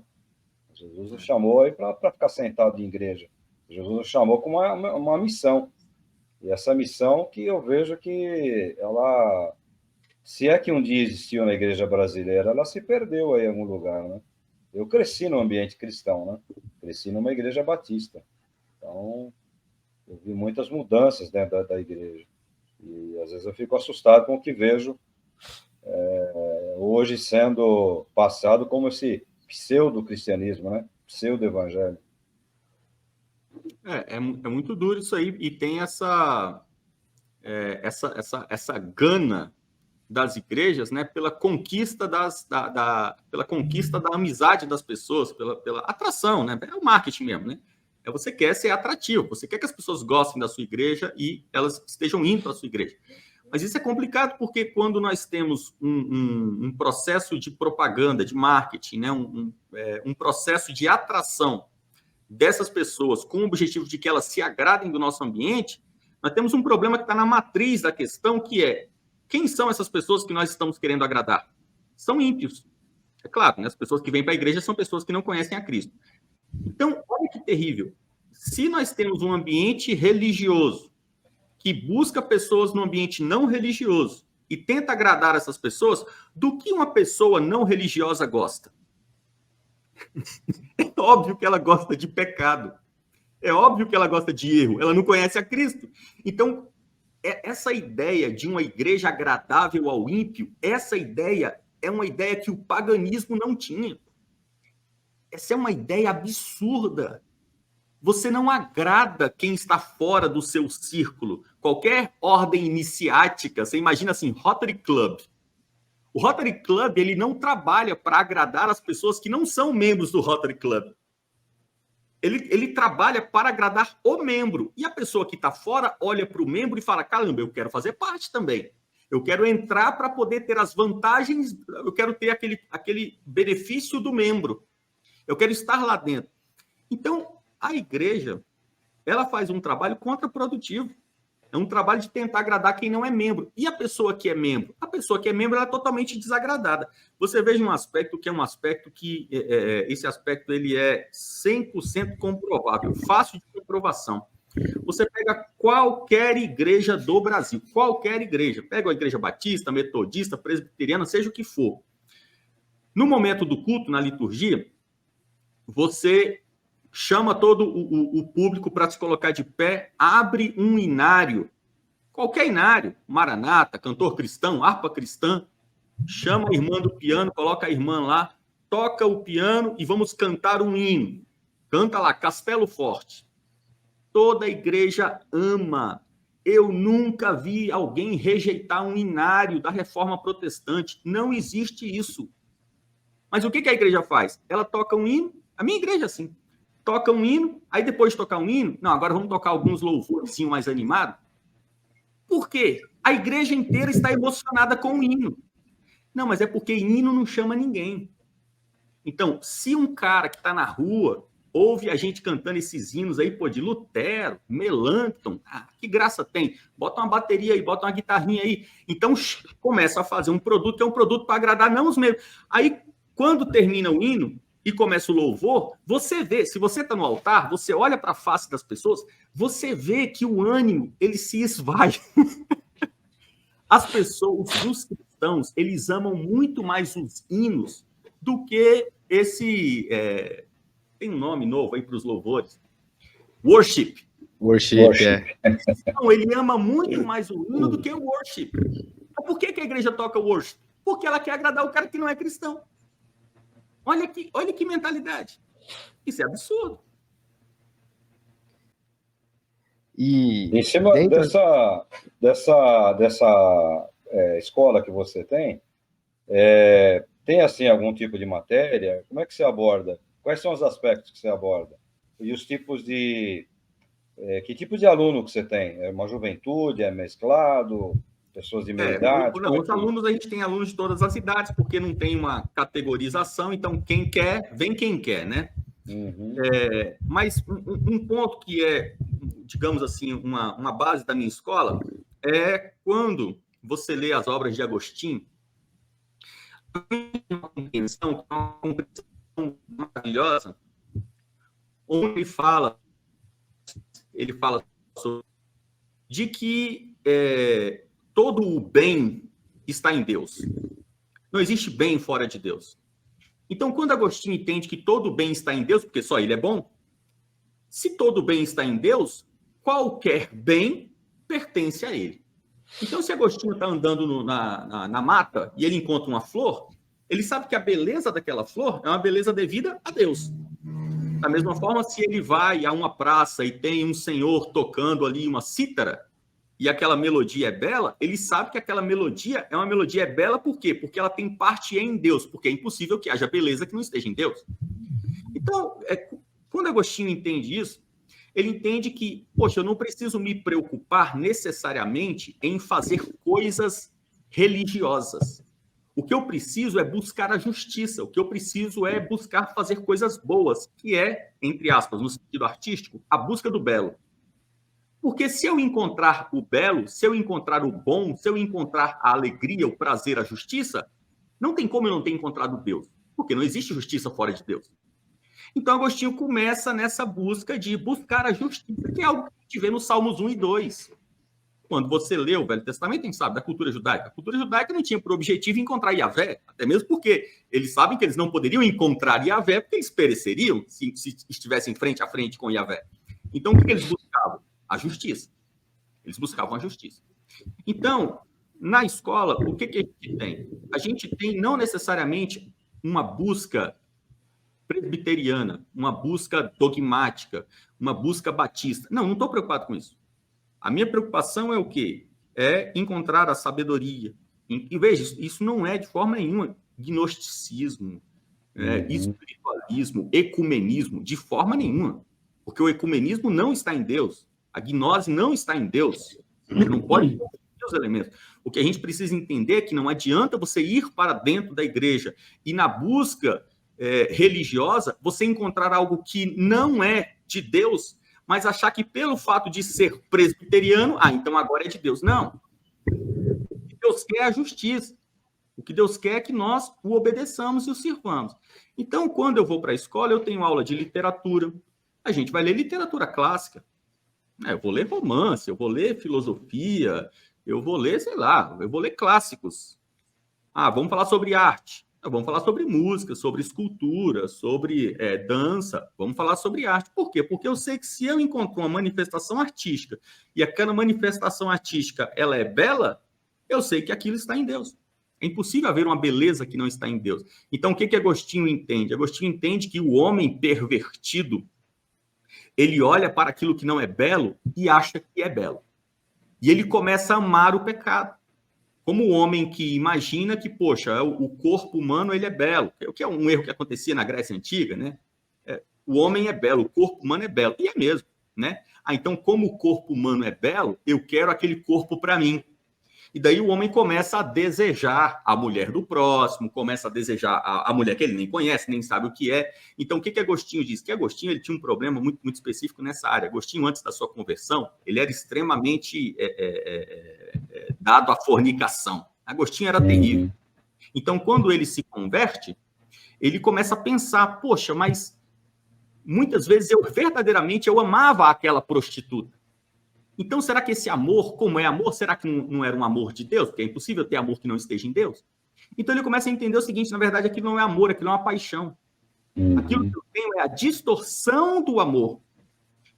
Jesus nos chamou aí para ficar sentado em igreja. Jesus nos chamou com uma missão. E essa missão que eu vejo que ela... Se é que um dia existiu na igreja brasileira, ela se perdeu aí em algum lugar, né? Eu cresci no ambiente cristão, né? Cresci numa igreja batista. Então, eu vi muitas mudanças dentro da igreja. E, às vezes, eu fico assustado com o que vejo hoje sendo passado como esse pseudo-cristianismo, né? Pseudo-evangelho. É muito duro isso aí, e tem essa gana das igrejas, né, pela conquista pela conquista da amizade das pessoas, pela atração, né? É o marketing mesmo, né? Você quer ser atrativo, você quer que as pessoas gostem da sua igreja e elas estejam indo para a sua igreja. Mas isso é complicado porque quando nós temos um processo de propaganda, de marketing, né, um processo de atração dessas pessoas com o objetivo de que elas se agradem do nosso ambiente, nós temos um problema que está na matriz da questão, que é: quem são essas pessoas que nós estamos querendo agradar? São ímpios. É claro, né? As pessoas que vêm para a igreja são pessoas que não conhecem a Cristo. Então, olha que terrível. Se nós temos um ambiente religioso que busca pessoas no ambiente não religioso e tenta agradar essas pessoas, do que uma pessoa não religiosa gosta? É óbvio que ela gosta de pecado. É óbvio que ela gosta de erro. Ela não conhece a Cristo. Então, essa ideia de uma igreja agradável ao ímpio, essa ideia é uma ideia que o paganismo não tinha. Essa é uma ideia absurda. Você não agrada quem está fora do seu círculo. Qualquer ordem iniciática, você imagina assim, Rotary Club. O Rotary Club, ele não trabalha para agradar as pessoas que não são membros do Rotary Club. Ele trabalha para agradar o membro. E a pessoa que está fora olha para o membro e fala: caramba, eu quero fazer parte também. Eu quero entrar para poder ter as vantagens, eu quero ter aquele benefício do membro. Eu quero estar lá dentro. Então, a igreja, ela faz um trabalho contraprodutivo. É um trabalho de tentar agradar quem não é membro. E a pessoa que é membro? A pessoa que é membro, ela é totalmente desagradada. Você veja um aspecto que é um aspecto que... esse aspecto, ele é 100% comprovável, fácil de comprovação. Você pega qualquer igreja do Brasil, qualquer igreja. Pega a igreja batista, metodista, presbiteriana, seja o que for. No momento do culto, na liturgia, você chama todo o público para se colocar de pé, abre um inário, qualquer inário, maranata, cantor cristão, harpa cristã, chama a irmã do piano, coloca a irmã lá, toca o piano e vamos cantar um hino. Canta lá, Castelo Forte. Toda a igreja ama. Eu nunca vi alguém rejeitar um inário da Reforma Protestante. Não existe isso. Mas o que a igreja faz? Ela toca um hino, a minha igreja é assim, toca um hino, aí depois de tocar um hino, não, agora vamos tocar alguns louvores mais animados. Por quê? A igreja inteira está emocionada com o hino. Não, mas é porque hino não chama ninguém. Então, se um cara que está na rua ouve a gente cantando esses hinos aí, pô, de Lutero, Melanchthon, que graça tem? Bota uma bateria aí, bota uma guitarrinha aí. Então, começa a fazer um produto, que é um produto para agradar não os mesmos. Aí, quando termina o hino e começa o louvor, você vê, se você está no altar, você olha para a face das pessoas, você vê que o ânimo, ele se esvai. As pessoas, os cristãos, eles amam muito mais os hinos do que esse... tem um nome novo aí para os louvores. Worship. Então, ele ama muito mais o hino do que o worship. Então, por que a igreja toca worship? Porque ela quer agradar o cara que não é cristão. Olha que mentalidade. Isso é absurdo. E em cima dessa escola que você tem assim algum tipo de matéria? Como é que você aborda? Quais são os aspectos que você aborda? E os tipos de... que tipo de aluno que você tem? É uma juventude? É mesclado? Pessoas de meia idade? Não, os alunos, a gente tem alunos de todas as idades, porque não tem uma categorização, então quem quer, vem quem quer, né? Uhum. Mas um ponto que é, digamos assim, uma base da minha escola, é quando você lê as obras de Agostinho, uma compreensão maravilhosa, onde ele fala sobre de que todo o bem está em Deus. Não existe bem fora de Deus. Então, quando Agostinho entende que todo o bem está em Deus, porque só ele é bom, se todo o bem está em Deus, qualquer bem pertence a ele. Então, se Agostinho está andando na mata e ele encontra uma flor, Ele sabe que a beleza daquela flor é uma beleza devida a Deus. Da mesma forma, se ele vai a uma praça e tem um senhor tocando ali uma cítara, e aquela melodia é bela, ele sabe que aquela melodia é uma melodia bela, por quê? Porque ela tem parte em Deus, porque é impossível que haja beleza que não esteja em Deus. Então, quando Agostinho entende isso, ele entende que, poxa, eu não preciso me preocupar necessariamente em fazer coisas religiosas. O que eu preciso é buscar a justiça, o que eu preciso é buscar fazer coisas boas, que é, entre aspas, no sentido artístico, a busca do belo. Porque se eu encontrar o belo, se eu encontrar o bom, se eu encontrar a alegria, o prazer, a justiça, não tem como eu não ter encontrado Deus, porque não existe justiça fora de Deus. Então, Agostinho começa nessa busca de buscar a justiça, que é algo que a gente vê nos Salmos 1 e 2. Quando você lê o Velho Testamento, a gente sabe da cultura judaica. A cultura judaica não tinha por objetivo encontrar Yahvé, até mesmo porque eles sabem que eles não poderiam encontrar Yahvé, porque eles pereceriam se estivessem frente a frente com Yahvé. Então, o que eles buscavam? A justiça. Eles buscavam a justiça. Então, na escola, o que a gente tem? A gente tem não necessariamente uma busca presbiteriana, uma busca dogmática, uma busca batista. Não estou preocupado com isso. A minha preocupação é o quê? É encontrar a sabedoria. E veja, isso não é de forma nenhuma gnosticismo, espiritualismo, ecumenismo, de forma nenhuma. Porque o ecumenismo não está em Deus. A gnose não está em Deus. Não pode ter os elementos. O que a gente precisa entender é que não adianta você ir para dentro da igreja e na busca religiosa você encontrar algo que não é de Deus, mas achar que pelo fato de ser presbiteriano, então agora é de Deus. Não. O que Deus quer é a justiça. O que Deus quer é que nós o obedeçamos e o sirvamos. Então, quando eu vou para a escola, eu tenho aula de literatura. A gente vai ler literatura clássica. Eu vou ler romance, eu vou ler filosofia, eu vou ler, sei lá, eu vou ler clássicos. Vamos falar sobre arte. Vamos falar sobre música, sobre escultura, sobre dança. Vamos falar sobre arte. Por quê? Porque eu sei que se eu encontro uma manifestação artística e aquela manifestação artística ela é bela, eu sei que aquilo está em Deus. É impossível haver uma beleza que não está em Deus. Então, o que Agostinho entende? Agostinho entende que o homem pervertido, ele olha para aquilo que não é belo e acha que é belo. E ele começa a amar o pecado. Como o homem que imagina que, poxa, o corpo humano ele é belo. O que é um erro que acontecia na Grécia Antiga, né? O homem é belo, o corpo humano é belo. E é mesmo, né? Então, como o corpo humano é belo, eu quero aquele corpo para mim. E daí o homem começa a desejar a mulher do próximo, começa a desejar a mulher que ele nem conhece, nem sabe o que é. Então, o que Agostinho diz? Que Agostinho ele tinha um problema muito, muito específico nessa área. Agostinho, antes da sua conversão, ele era extremamente dado à fornicação. Agostinho era terrível. Então, quando ele se converte, ele começa a pensar, poxa, mas muitas vezes verdadeiramente eu amava aquela prostituta. Então, será que esse amor, como é amor, será que não era um amor de Deus? Porque é impossível ter amor que não esteja em Deus. Então, ele começa a entender o seguinte, na verdade, aquilo não é amor, aquilo é uma paixão. Aquilo que eu tenho é a distorção do amor.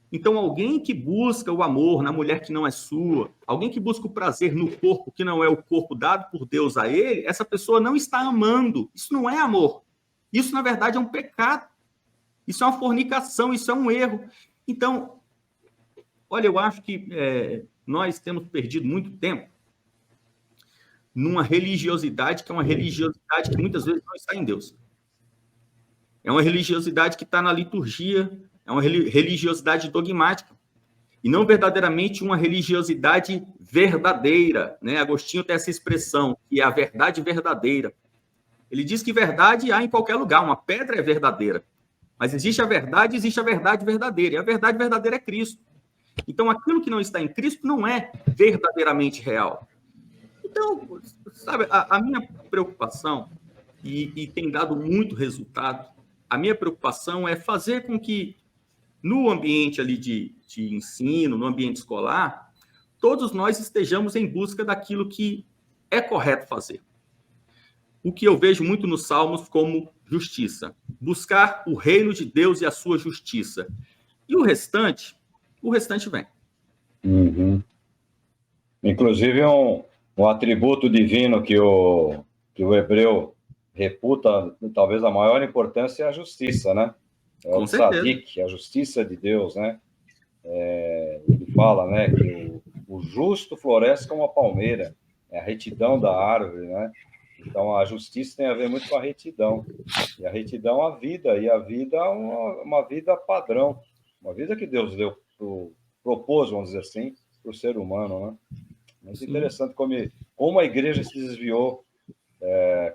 Então, alguém que busca o amor na mulher que não é sua, alguém que busca o prazer no corpo que não é o corpo dado por Deus a ele, essa pessoa não está amando. Isso não é amor. Isso, na verdade, é um pecado. Isso é uma fornicação, isso é um erro. Então, olha, eu acho que nós temos perdido muito tempo numa religiosidade que é uma religiosidade que muitas vezes não está em Deus. É uma religiosidade que está na liturgia, é uma religiosidade dogmática, e não verdadeiramente uma religiosidade verdadeira, né? Agostinho tem essa expressão, que é a verdade verdadeira. Ele diz que verdade há em qualquer lugar, uma pedra é verdadeira, mas existe a verdade verdadeira, e a verdade verdadeira é Cristo. Então, aquilo que não está em Cristo não é verdadeiramente real. Então, sabe, a minha preocupação, e tem dado muito resultado, a minha preocupação é fazer com que, no ambiente ali de ensino, no ambiente escolar, todos nós estejamos em busca daquilo que é correto fazer. O que eu vejo muito nos Salmos como justiça. Buscar o reino de Deus e a sua justiça. E o restante vem. Inclusive, um atributo divino que o hebreu reputa, talvez a maior importância é a justiça, né? É Com o certeza. tzadik, a justiça de Deus, né? Ele fala, né, que o justo floresce como a palmeira, é a retidão da árvore, né? Então, a justiça tem a ver muito com a retidão. E a retidão, a vida. E a vida é uma vida padrão. Uma vida que Deus propôs, vamos dizer assim, para o ser humano, né? Muito interessante como a igreja se desviou.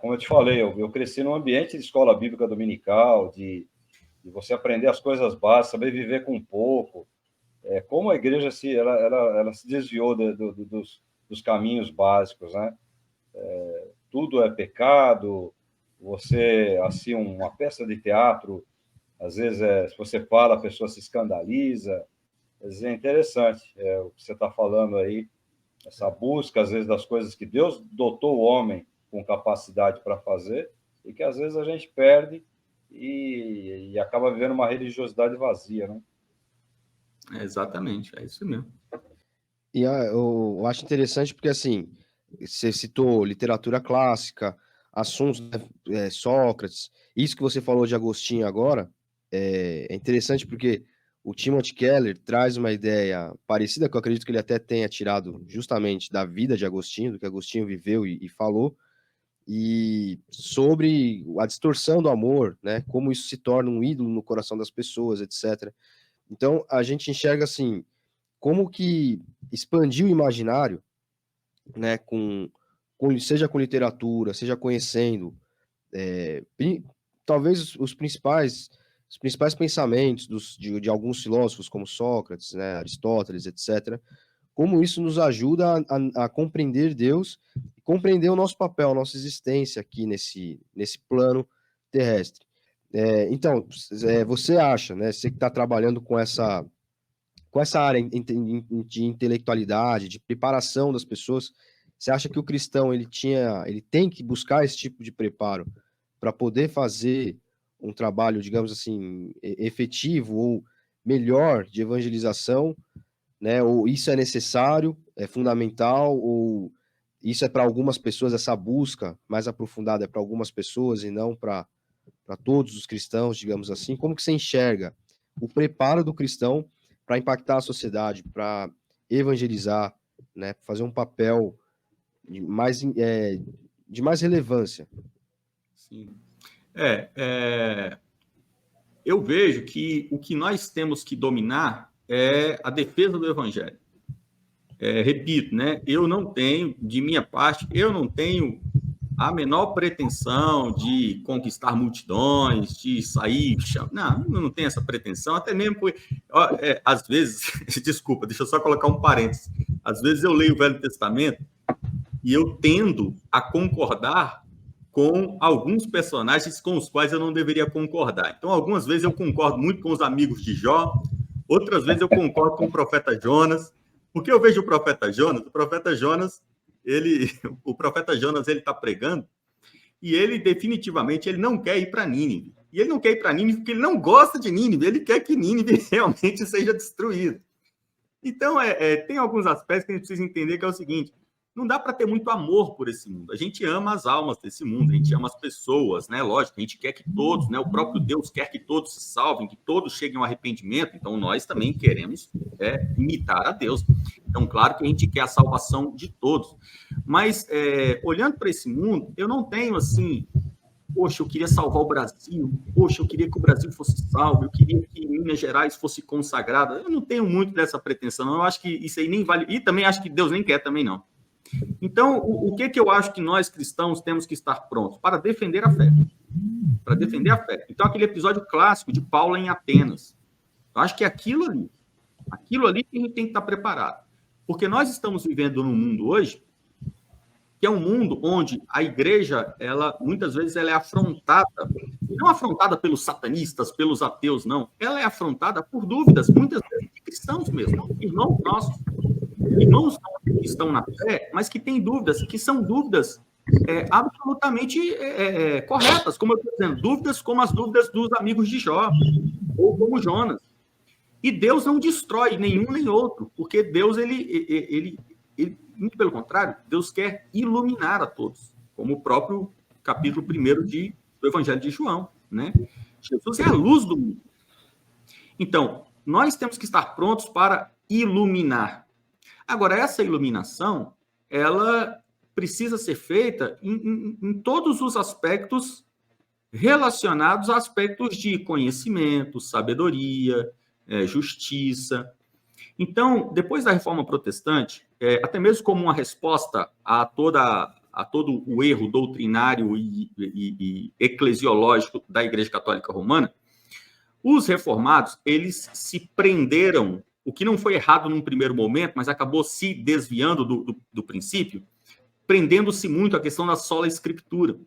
Como eu te falei, eu cresci num ambiente de escola bíblica dominical, de você aprender as coisas básicas, saber viver com pouco. Como a igreja ela se desviou dos caminhos básicos, né? Tudo é pecado. Você, assim, uma peça de teatro, às vezes, se você fala, a pessoa se escandaliza. Quer dizer, é interessante o que você está falando aí, essa busca, às vezes, das coisas que Deus dotou o homem com capacidade para fazer e que, às vezes, a gente perde e acaba vivendo uma religiosidade vazia, né? Exatamente, é isso mesmo. E eu acho interessante porque, assim, você citou literatura clássica, assuntos, né, Sócrates, isso que você falou de Agostinho agora, é interessante porque o Timothy Keller traz uma ideia parecida, que eu acredito que ele até tenha tirado justamente da vida de Agostinho, do que Agostinho viveu e falou, e sobre a distorção do amor, né, como isso se torna um ídolo no coração das pessoas, etc. Então, a gente enxerga assim, como que expandir o imaginário, né, seja com literatura, seja conhecendo, talvez os principais pensamentos de alguns filósofos, como Sócrates, né, Aristóteles, etc., como isso nos ajuda a compreender Deus e compreender o nosso papel, a nossa existência aqui nesse plano terrestre. Então, você acha, né, você que está trabalhando com essa área de intelectualidade, de preparação das pessoas, você acha que o cristão ele tem que buscar esse tipo de preparo para poder fazer um trabalho, digamos assim, efetivo ou melhor de evangelização, né? Ou isso é necessário, é fundamental, ou isso é para algumas pessoas, essa busca mais aprofundada é para algumas pessoas e não para todos os cristãos, digamos assim? Como que você enxerga o preparo do cristão para impactar a sociedade, para evangelizar, né, fazer um papel de mais relevância? Sim. Eu vejo que o que nós temos que dominar é a defesa do evangelho. Repito, né, de minha parte, eu não tenho a menor pretensão de conquistar multidões, de sair... Não tenho essa pretensão, até mesmo porque, às vezes, desculpa, deixa eu só colocar um parênteses, às vezes eu leio o Velho Testamento e eu tendo a concordar com alguns personagens com os quais eu não deveria concordar. Então, algumas vezes eu concordo muito com os amigos de Jó, outras vezes eu concordo com o profeta Jonas, porque eu vejo o profeta Jonas, ele está pregando e ele definitivamente ele não quer ir para Nínive. E ele não quer ir para Nínive porque ele não gosta de Nínive, ele quer que Nínive realmente seja destruída. Então, tem alguns aspectos que a gente precisa entender, que é o seguinte: não dá para ter muito amor por esse mundo. A gente ama as almas desse mundo, a gente ama as pessoas, né? Lógico, a gente quer que todos, né? O próprio Deus quer que todos se salvem, que todos cheguem ao arrependimento. Então, nós também queremos imitar a Deus. Então, claro que a gente quer a salvação de todos. Mas, olhando para esse mundo, eu não tenho, assim... Poxa, eu queria salvar o Brasil. Poxa, eu queria que o Brasil fosse salvo. Eu queria que Minas Gerais fosse consagrada. Eu não tenho muito dessa pretensão. Eu acho que isso aí nem vale... E também acho que Deus nem quer também, não. Então, o que eu acho que nós cristãos temos que estar prontos? Para defender a fé. Para defender a fé. Então, aquele episódio clássico de Paulo em Atenas. Eu acho que é aquilo ali que a gente tem que estar preparado. Porque nós estamos vivendo num mundo hoje que é um mundo onde a igreja, muitas vezes, ela é afrontada, não afrontada pelos satanistas, pelos ateus, não. Ela é afrontada por dúvidas, muitas vezes de cristãos mesmo, irmãos nossos. Irmãos que estão na fé, mas que têm dúvidas, que são dúvidas absolutamente corretas, como eu estou dizendo, dúvidas como as dúvidas dos amigos de Jó, ou como Jonas. E Deus não destrói nenhum nem outro, porque Deus, ele muito pelo contrário, Deus quer iluminar a todos, como o próprio capítulo 1 do Evangelho de João, né? Jesus é a luz do mundo. Então, nós temos que estar prontos para iluminar. Agora, essa iluminação, ela precisa ser feita em todos os aspectos relacionados a aspectos de conhecimento, sabedoria, justiça. Então, depois da Reforma Protestante, até mesmo como uma resposta a todo o erro doutrinário e eclesiológico da Igreja Católica Romana, os reformados, eles se prenderam, o que não foi errado num primeiro momento, mas acabou se desviando do princípio, prendendo-se muito à questão da sola escritura.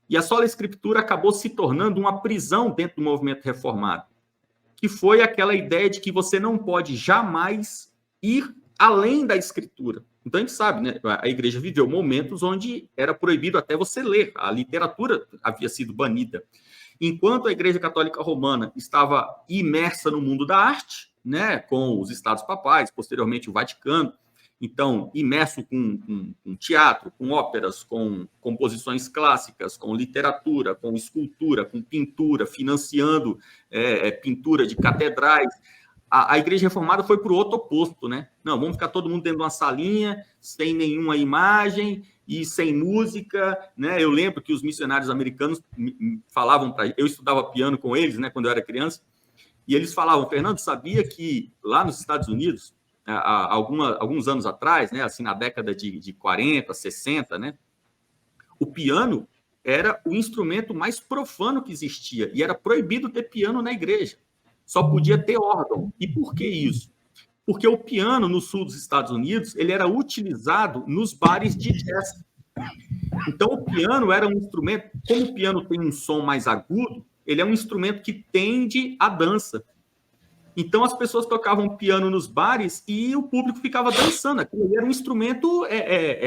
E a sola escritura acabou se tornando uma prisão dentro do movimento reformado, que foi aquela ideia de que você não pode jamais ir além da escritura. Então, a gente sabe, né? A igreja viveu momentos onde era proibido até você ler, a literatura havia sido banida. Enquanto a Igreja Católica Romana estava imersa no mundo da arte, né, com os estados papais, posteriormente o Vaticano, então, imerso com teatro, com óperas, com composições clássicas, com literatura, com escultura, com pintura, financiando pintura de catedrais, a Igreja Reformada foi para o outro oposto, né? Não, vamos ficar todo mundo dentro de uma salinha, sem nenhuma imagem e sem música, né? Eu lembro que os missionários americanos falavam para... Eu estudava piano com eles, né, quando eu era criança, e eles falavam, Fernando, sabia que lá nos Estados Unidos, há alguns anos atrás, né, assim, na década de 40, 60, né, o piano era o instrumento mais profano que existia, e era proibido ter piano na igreja. Só podia ter órgão. E por que isso? Porque o piano, no sul dos Estados Unidos, ele era utilizado nos bares de jazz. Então, o piano era um instrumento... Como o piano tem um som mais agudo, ele é um instrumento que tende à dança. Então, as pessoas tocavam piano nos bares e o público ficava dançando. Aquilo era um instrumento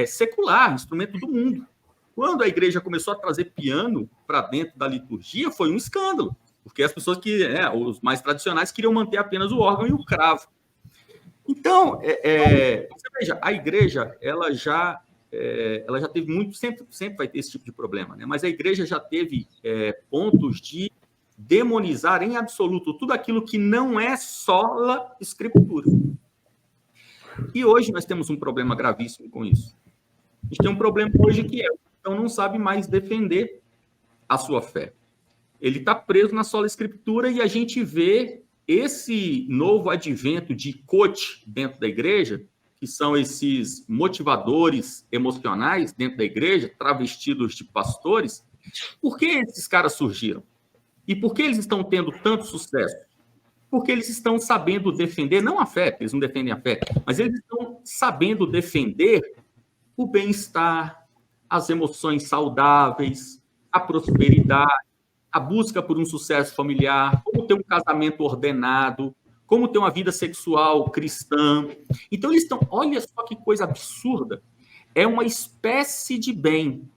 secular, um instrumento do mundo. Quando a igreja começou a trazer piano para dentro da liturgia, foi um escândalo. Porque as pessoas os mais tradicionais queriam manter apenas o órgão e o cravo. Então, você veja, a igreja, ela já teve muito, sempre vai ter esse tipo de problema, né? Mas a igreja já teve pontos de demonizar em absoluto tudo aquilo que não é sola escritura. E hoje nós temos um problema gravíssimo com isso. A gente tem um problema hoje que o cristão não sabe mais defender a sua fé. Ele está preso na sola escritura e a gente vê esse novo advento de coach dentro da igreja, que são esses motivadores emocionais dentro da igreja, travestidos de pastores. Por que esses caras surgiram? E por que eles estão tendo tanto sucesso? Porque eles estão sabendo defender, não a fé, eles não defendem a fé, mas eles estão sabendo defender o bem-estar, as emoções saudáveis, a prosperidade, a busca por um sucesso familiar, como ter um casamento ordenado, como ter uma vida sexual cristã. Então, eles estão... Olha só que coisa absurda. É uma espécie de bem.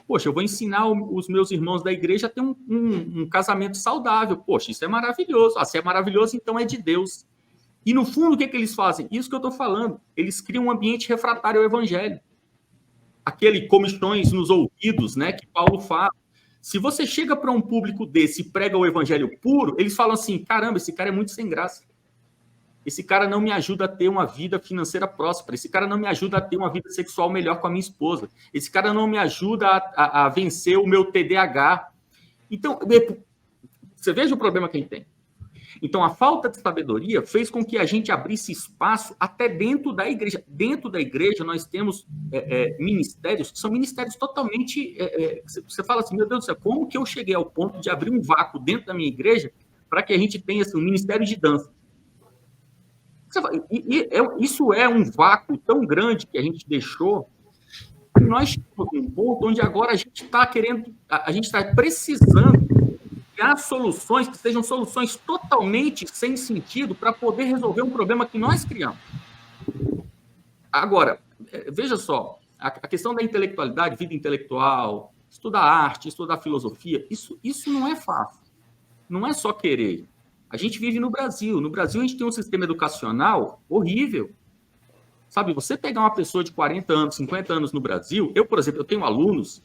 Poxa, eu vou ensinar os meus irmãos da igreja a ter um casamento saudável. Poxa, isso é maravilhoso. Se é maravilhoso, então é de Deus. E, no fundo, o que eles fazem? Isso que eu estou falando. Eles criam um ambiente refratário ao evangelho. Aquele comichões nos ouvidos, né, que Paulo fala. Se você chega para um público desse e prega o evangelho puro, eles falam assim, caramba, esse cara é muito sem graça. Esse cara não me ajuda a ter uma vida financeira próspera. Esse cara não me ajuda a ter uma vida sexual melhor com a minha esposa. Esse cara não me ajuda a vencer o meu TDAH. Então, você veja o problema que a gente tem. Então, a falta de sabedoria fez com que a gente abrisse espaço até dentro da igreja. Dentro da igreja, nós temos ministérios que são ministérios totalmente... você fala assim, meu Deus do céu, como que eu cheguei ao ponto de abrir um vácuo dentro da minha igreja para que a gente tenha assim, um ministério de dança? Isso é um vácuo tão grande que a gente deixou, que nós chegamos num ponto onde agora a gente está precisando criar soluções que sejam soluções totalmente sem sentido para poder resolver um problema que nós criamos. Agora, veja só, a questão da intelectualidade, vida intelectual, estudar arte, estudar filosofia, isso não é fácil. Não é só querer. A gente vive no Brasil. No Brasil, a gente tem um sistema educacional horrível. Sabe, você pegar uma pessoa de 40 anos, 50 anos no Brasil... Eu, por exemplo, eu tenho alunos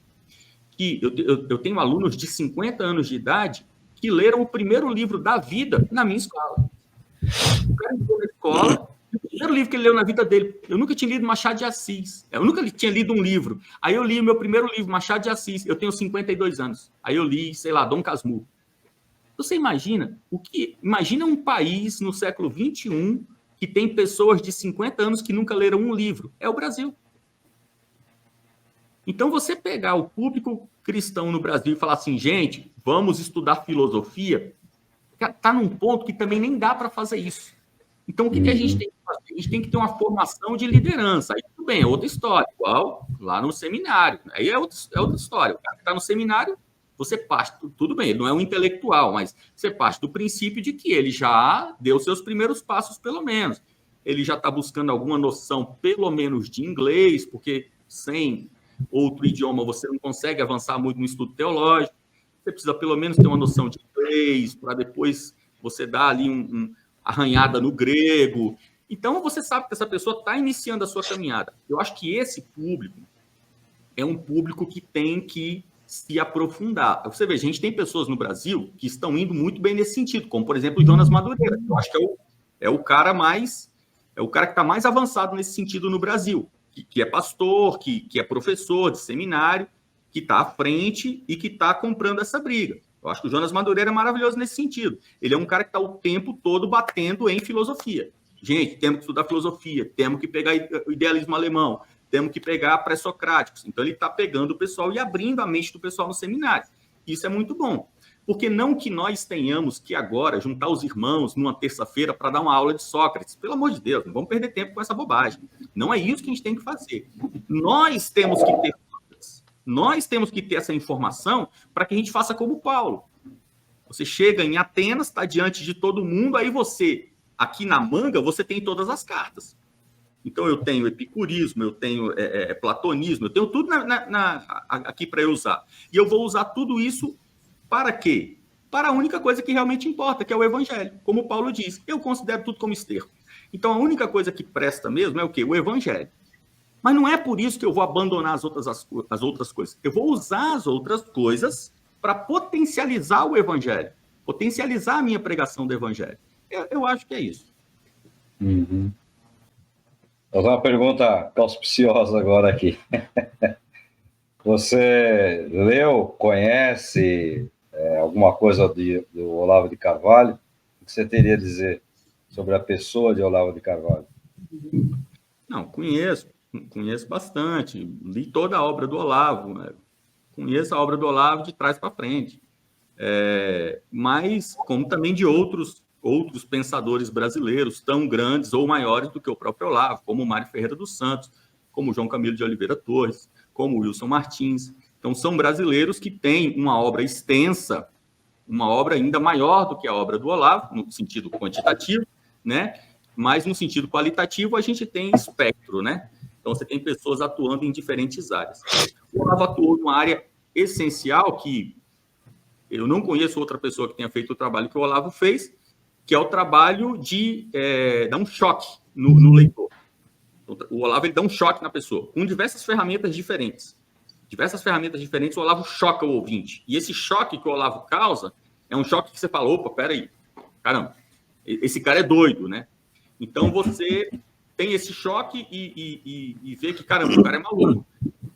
que eu tenho alunos de 50 anos de idade que leram o primeiro livro da vida na minha escola. O cara entrou na escola, o primeiro livro que ele leu na vida dele, eu nunca tinha lido Machado de Assis, eu nunca tinha lido um livro. Aí eu li o meu primeiro livro, Machado de Assis, eu tenho 52 anos. Aí eu li, sei lá, Dom Casmurro. Você imagina imagina um país no século XXI que tem pessoas de 50 anos que nunca leram um livro. É o Brasil. Então, você pegar o público cristão no Brasil e falar assim, gente, vamos estudar filosofia, está num ponto que também nem dá para fazer isso. Então, o que a gente tem que fazer? A gente tem que ter uma formação de liderança. Aí, tudo bem, é outra história. Igual lá no seminário. Aí é outra história. O cara que está no seminário, você parte, tudo bem, ele não é um intelectual, mas você parte do princípio de que ele já deu seus primeiros passos, pelo menos. Ele já está buscando alguma noção, pelo menos, de inglês, porque sem outro idioma você não consegue avançar muito no estudo teológico. Você precisa, pelo menos, ter uma noção de inglês, para depois você dar ali arranhada no grego. Então, você sabe que essa pessoa está iniciando a sua caminhada. Eu acho que esse público é um público que tem que se aprofundar. Você vê, a gente tem pessoas no Brasil que estão indo muito bem nesse sentido, como, por exemplo, o Jonas Madureira. Eu acho que é o cara que está mais avançado nesse sentido no Brasil, que é pastor, que é professor de seminário, que está à frente e que está comprando essa briga. Eu acho que o Jonas Madureira é maravilhoso nesse sentido. Ele é um cara que está o tempo todo batendo em filosofia. Gente, temos que estudar filosofia, temos que pegar o idealismo alemão, temos que pegar pré-socráticos. Então, ele está pegando o pessoal e abrindo a mente do pessoal no seminário. Isso é muito bom. Porque não que nós tenhamos que agora juntar os irmãos numa terça-feira para dar uma aula de Sócrates. Pelo amor de Deus, não vamos perder tempo com essa bobagem. Não é isso que a gente tem que fazer. Nós temos que ter essa informação para que a gente faça como Paulo. Você chega em Atenas, está diante de todo mundo, aí você, aqui na manga, você tem todas as cartas. Então, eu tenho epicurismo, eu tenho platonismo, eu tenho tudo aqui para eu usar. E eu vou usar tudo isso para quê? Para a única coisa que realmente importa, que é o evangelho. Como Paulo diz, eu considero tudo como esterco. Então, a única coisa que presta mesmo é o quê? O evangelho. Mas não é por isso que eu vou abandonar as outras coisas. Eu vou usar as outras coisas para potencializar o evangelho, potencializar a minha pregação do evangelho. Eu acho que é isso. Uhum. Vou fazer uma pergunta auspiciosa agora aqui. Você leu, conhece alguma coisa do Olavo de Carvalho? O que você teria a dizer sobre a pessoa de Olavo de Carvalho? Não, conheço bastante. Li toda a obra do Olavo, né? Conheço a obra do Olavo de trás para frente. Mas, como também de outros pensadores brasileiros tão grandes ou maiores do que o próprio Olavo, como o Mário Ferreira dos Santos, como o João Camilo de Oliveira Torres, como o Wilson Martins. Então, são brasileiros que têm uma obra extensa, uma obra ainda maior do que a obra do Olavo, no sentido quantitativo, né? Mas no sentido qualitativo, a gente tem espectro, né? Então, você tem pessoas atuando em diferentes áreas. O Olavo atuou numa área essencial que eu não conheço outra pessoa que tenha feito o trabalho que o Olavo fez, que é o trabalho de dar um choque no leitor. O Olavo ele dá um choque na pessoa, com diversas ferramentas diferentes. O Olavo choca o ouvinte. E esse choque que o Olavo causa é um choque que você fala, opa, peraí, caramba, esse cara é doido, né? Então, você tem esse choque e vê que, caramba, o cara é maluco.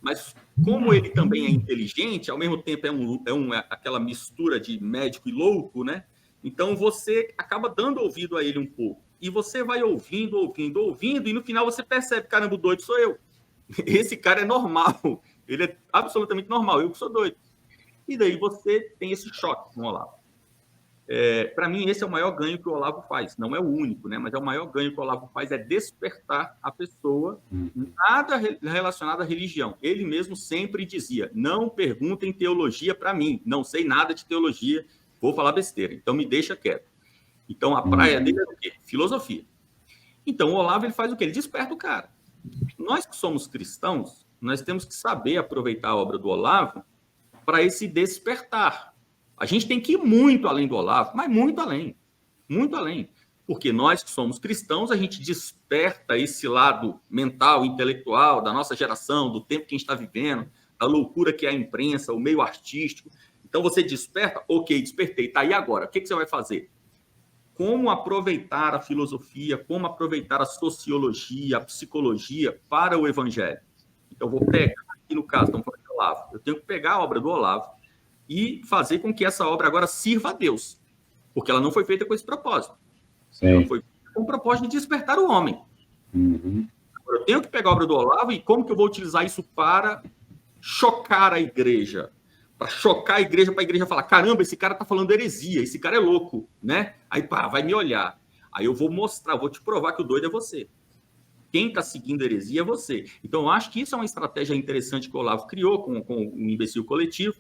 Mas, como ele também é inteligente, ao mesmo tempo é aquela mistura de médico e louco, né? Então, você acaba dando ouvido a ele um pouco. E você vai ouvindo, e no final você percebe, caramba, o doido sou eu. Esse cara é normal. Ele é absolutamente normal, eu que sou doido. E daí você tem esse choque com o Olavo. Para mim, esse é o maior ganho que o Olavo faz. Não é o único, né? Mas é o maior ganho que o Olavo faz, é despertar a pessoa, nada relacionado à religião. Ele mesmo sempre dizia, não perguntem teologia para mim, não sei nada de teologia, vou falar besteira, então me deixa quieto. Então, a praia dele é o quê? Filosofia. Então, o Olavo ele faz o quê? Ele desperta o cara. Nós que somos cristãos, nós temos que saber aproveitar a obra do Olavo para esse despertar. A gente tem que ir muito além do Olavo, mas muito além. Muito além. Porque nós que somos cristãos, a gente desperta esse lado mental, intelectual da nossa geração, do tempo que a gente está vivendo, a loucura que é a imprensa, o meio artístico. Então você desperta, ok, despertei, tá aí agora. O que você vai fazer? Como aproveitar a filosofia, como aproveitar a sociologia, a psicologia para o evangelho? Então, eu vou pegar, aqui no caso, estamos falando de Olavo, eu tenho que pegar a obra do Olavo e fazer com que essa obra agora sirva a Deus, porque ela não foi feita com esse propósito. Sim. Ela foi feita com o propósito de despertar o homem. Agora, eu tenho que pegar a obra do Olavo e como que eu vou utilizar isso para chocar a igreja? Para chocar a igreja, para a igreja falar, caramba, esse cara está falando heresia, esse cara é louco, né? Aí, pá, vai me olhar. Aí eu vou mostrar, vou te provar que o doido é você. Quem está seguindo a heresia é você. Então, eu acho que isso é uma estratégia interessante que o Olavo criou com o imbecil coletivo.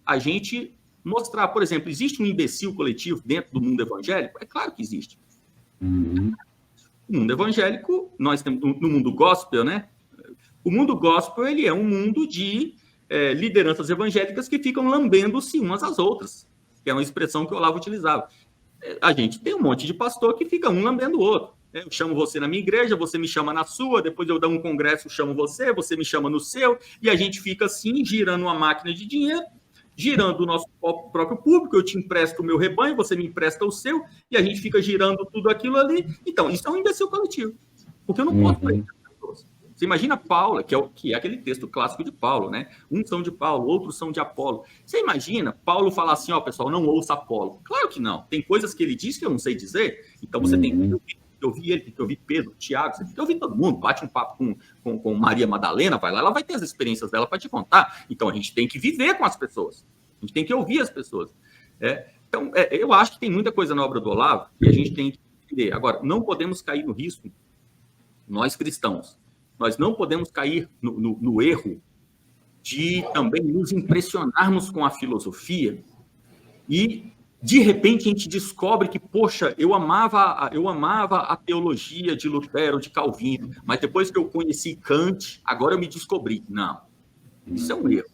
A gente mostrar, por exemplo, existe um imbecil coletivo dentro do mundo evangélico? É claro que existe. O mundo evangélico, nós temos no mundo gospel, né? O mundo gospel, ele é um mundo de lideranças evangélicas que ficam lambendo-se umas às outras, que é uma expressão que o Olavo utilizava. A gente tem um monte de pastor que fica um lambendo o outro. Eu chamo você na minha igreja, você me chama na sua, depois eu dou um congresso, chamo você, você me chama no seu, e a gente fica assim, girando uma máquina de dinheiro, girando o nosso próprio público, eu te empresto o meu rebanho, você me empresta o seu, e a gente fica girando tudo aquilo ali. Então, isso é um imbecil coletivo, porque eu não posso prender as pessoas. Você imagina Paulo, que é aquele texto clássico de Paulo, né? Uns são de Paulo, outros são de Apolo. Você imagina Paulo falar assim, ó, pessoal, não ouça Apolo. Claro que não. Tem coisas que ele diz que eu não sei dizer, então você tem que ouvir ele, tem que ouvir Pedro, Tiago, você tem que ouvir todo mundo, bate um papo com Maria Madalena, vai lá, ela vai ter as experiências dela para te contar. Então, a gente tem que viver com as pessoas, a gente tem que ouvir as pessoas. Então, eu acho que tem muita coisa na obra do Olavo e a gente tem que entender. Agora, não podemos cair no risco, nós cristãos, nós não podemos cair no erro de também nos impressionarmos com a filosofia e, de repente, a gente descobre que, poxa, eu amava a teologia de Lutero, de Calvino, mas depois que eu conheci Kant, agora eu me descobri. Não, isso é um erro.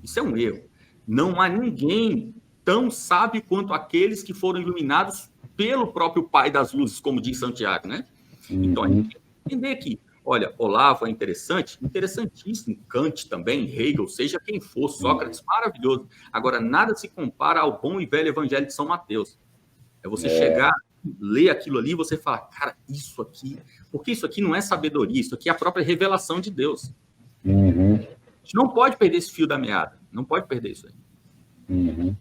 Isso é um erro. Não há ninguém tão sábio quanto aqueles que foram iluminados pelo próprio Pai das Luzes, como diz Santiago, né? Então, a gente tem que entender que, olha, Olavo é interessante, interessantíssimo, Kant também, Hegel, seja quem for, Sócrates, maravilhoso. Agora, nada se compara ao bom e velho Evangelho de São Mateus. É você chegar, ler aquilo ali e você falar, cara, isso aqui, porque isso aqui não é sabedoria, isso aqui é a própria revelação de Deus. A gente não pode perder esse fio da meada, não pode perder isso aí.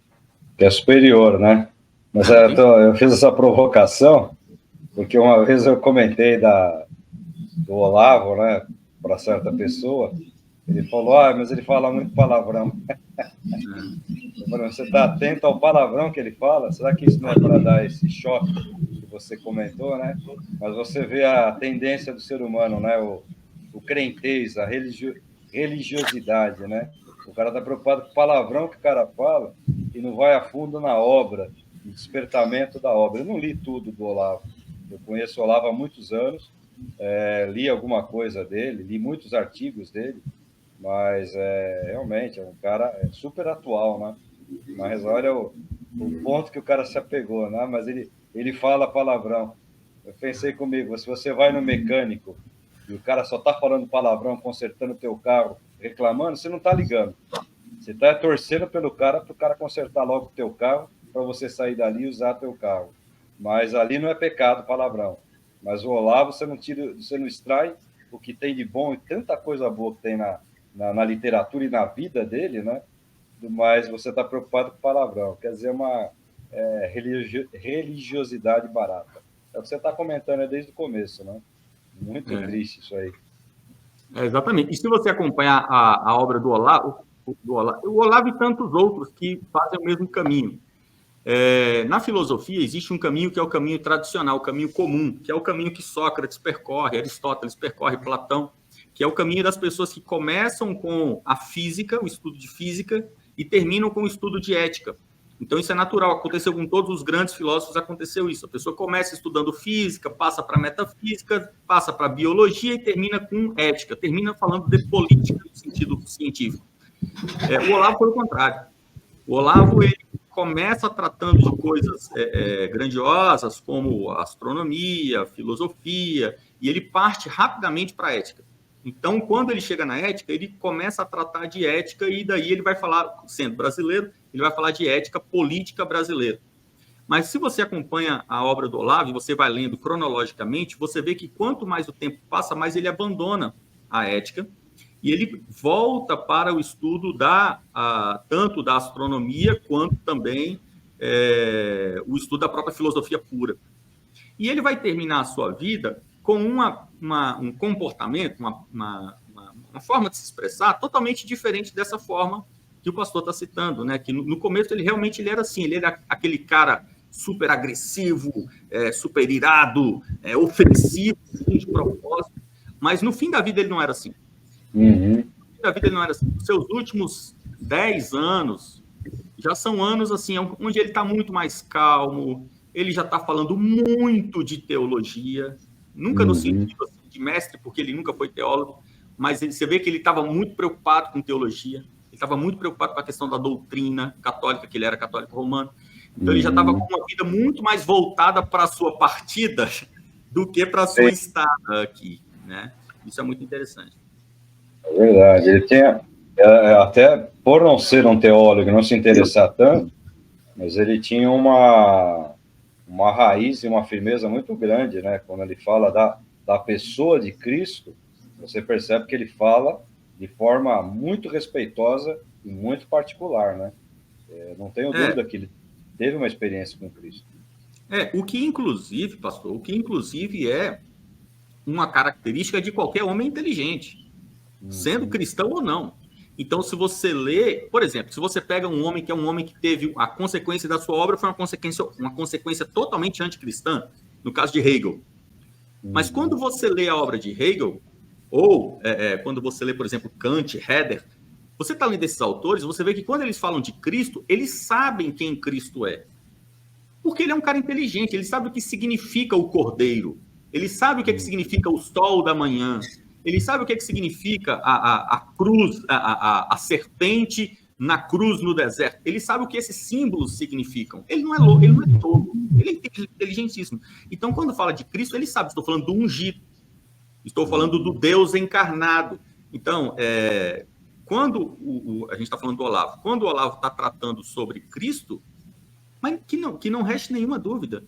Que é superior, né? Mas eu fiz essa provocação, porque uma vez eu comentei do Olavo, né, para certa pessoa, ele falou, mas ele fala muito palavrão. Eu falei, você está atento ao palavrão que ele fala? Será que isso não é para dar esse choque que você comentou, né? Mas você vê a tendência do ser humano, né? O crentez, a religiosidade, né? O cara está preocupado com o palavrão que o cara fala e não vai a fundo na obra, no despertamento da obra. Eu não li tudo do Olavo. Eu conheço o Olavo há muitos anos, li alguma coisa dele, li muitos artigos dele, mas realmente é um cara super atual, né? Mas olha o ponto que o cara se apegou, né? Mas ele fala palavrão. Eu pensei comigo, se você vai no mecânico e o cara só está falando palavrão, consertando o teu carro, reclamando, você não está ligando. Você está torcendo pelo cara para o cara consertar logo o teu carro, para você sair dali e usar teu carro. Mas ali não é pecado palavrão. Mas o Olavo, você não extrai o que tem de bom e tanta coisa boa que tem na literatura e na vida dele, né? Mas você está preocupado com palavrão. Quer dizer, uma religiosidade barata. É o que você está comentando desde o começo, né? Muito triste isso aí. Exatamente. E se você acompanhar a obra do Olavo, o Olavo e tantos outros que fazem o mesmo caminho. Na filosofia existe um caminho que é o caminho tradicional, o caminho comum, que é o caminho que Sócrates percorre, Aristóteles percorre, Platão, que é o caminho das pessoas que começam com a física, o estudo de física, e terminam com o estudo de ética. Então isso é natural, aconteceu com todos os grandes filósofos, aconteceu isso. A pessoa começa estudando física, passa para metafísica, passa para biologia e termina com ética, termina falando de política no sentido científico. O Olavo foi o contrário. O Olavo, ele começa tratando de coisas grandiosas, como astronomia, filosofia, e ele parte rapidamente para a ética. Então, quando ele chega na ética, ele começa a tratar de ética e daí ele vai falar, sendo brasileiro, ele vai falar de ética política brasileira. Mas se você acompanha a obra do Olavo, você vai lendo cronologicamente, você vê que quanto mais o tempo passa, mais ele abandona a ética e ele volta para o estudo tanto da astronomia quanto também o estudo da própria filosofia pura. E ele vai terminar a sua vida com um comportamento, uma forma de se expressar totalmente diferente dessa forma que o pastor está citando, né? Que no começo ele realmente era assim, ele era aquele cara super agressivo, super irado, ofensivo, de propósito, mas no fim da vida ele não era assim. Uhum. No fim da vida ele não era assim. Os seus últimos 10 anos já são anos assim, onde ele está muito mais calmo, ele já está falando muito de teologia, nunca no sentido assim, de mestre, porque ele nunca foi teólogo, mas você vê que ele estava muito preocupado com teologia, ele estava muito preocupado com a questão da doutrina católica, que ele era católico romano. Então, ele já estava com uma vida muito mais voltada para a sua partida do que para a sua estada aqui, né? Isso é muito interessante. É verdade. Ele tinha, até por não ser um teólogo e não se interessar tanto, mas ele tinha uma raiz e uma firmeza muito grande, né? Quando ele fala da pessoa de Cristo, você percebe que ele fala de forma muito respeitosa e muito particular, né? Não tenho dúvida que ele teve uma experiência com Cristo. O que inclusive, pastor, é uma característica de qualquer homem inteligente, sendo cristão ou não. Então, se você lê, por exemplo, se você pega um homem que é um homem que teve a consequência da sua obra foi uma consequência totalmente anticristã, no caso de Hegel. Mas quando você lê a obra de Hegel, ou quando você lê, por exemplo, Kant, Herder, você está lendo esses autores, você vê que quando eles falam de Cristo, eles sabem quem Cristo é. Porque ele é um cara inteligente, ele sabe o que significa o cordeiro, ele sabe o que significa o sol da manhã, ele sabe o que significa a cruz, a serpente na cruz no deserto, ele sabe o que esses símbolos significam. Ele não é louco, ele não é tolo, ele é inteligentíssimo. Então, quando fala de Cristo, ele sabe, estou falando do ungido, estou falando do Deus encarnado. Então, quando a gente está falando do Olavo, quando o Olavo está tratando sobre Cristo, mas que não reste nenhuma dúvida,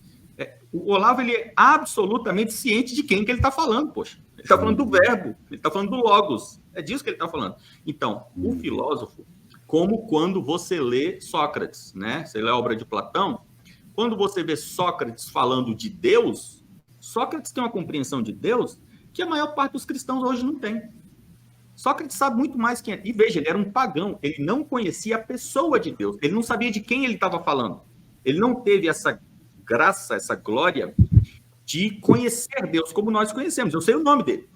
o Olavo ele é absolutamente ciente de quem que ele está falando, poxa. Ele está falando do verbo, ele está falando do logos, é disso que ele está falando. Então, o filósofo, como quando você lê Sócrates, né? Você lê a obra de Platão, quando você vê Sócrates falando de Deus, Sócrates tem uma compreensão de Deus que a maior parte dos cristãos hoje não tem. Sócrates sabe muito mais quem é. E veja, ele era um pagão, ele não conhecia a pessoa de Deus, ele não sabia de quem ele estava falando. Ele não teve essa graça, essa glória de conhecer Deus como nós conhecemos. Eu sei o nome dele.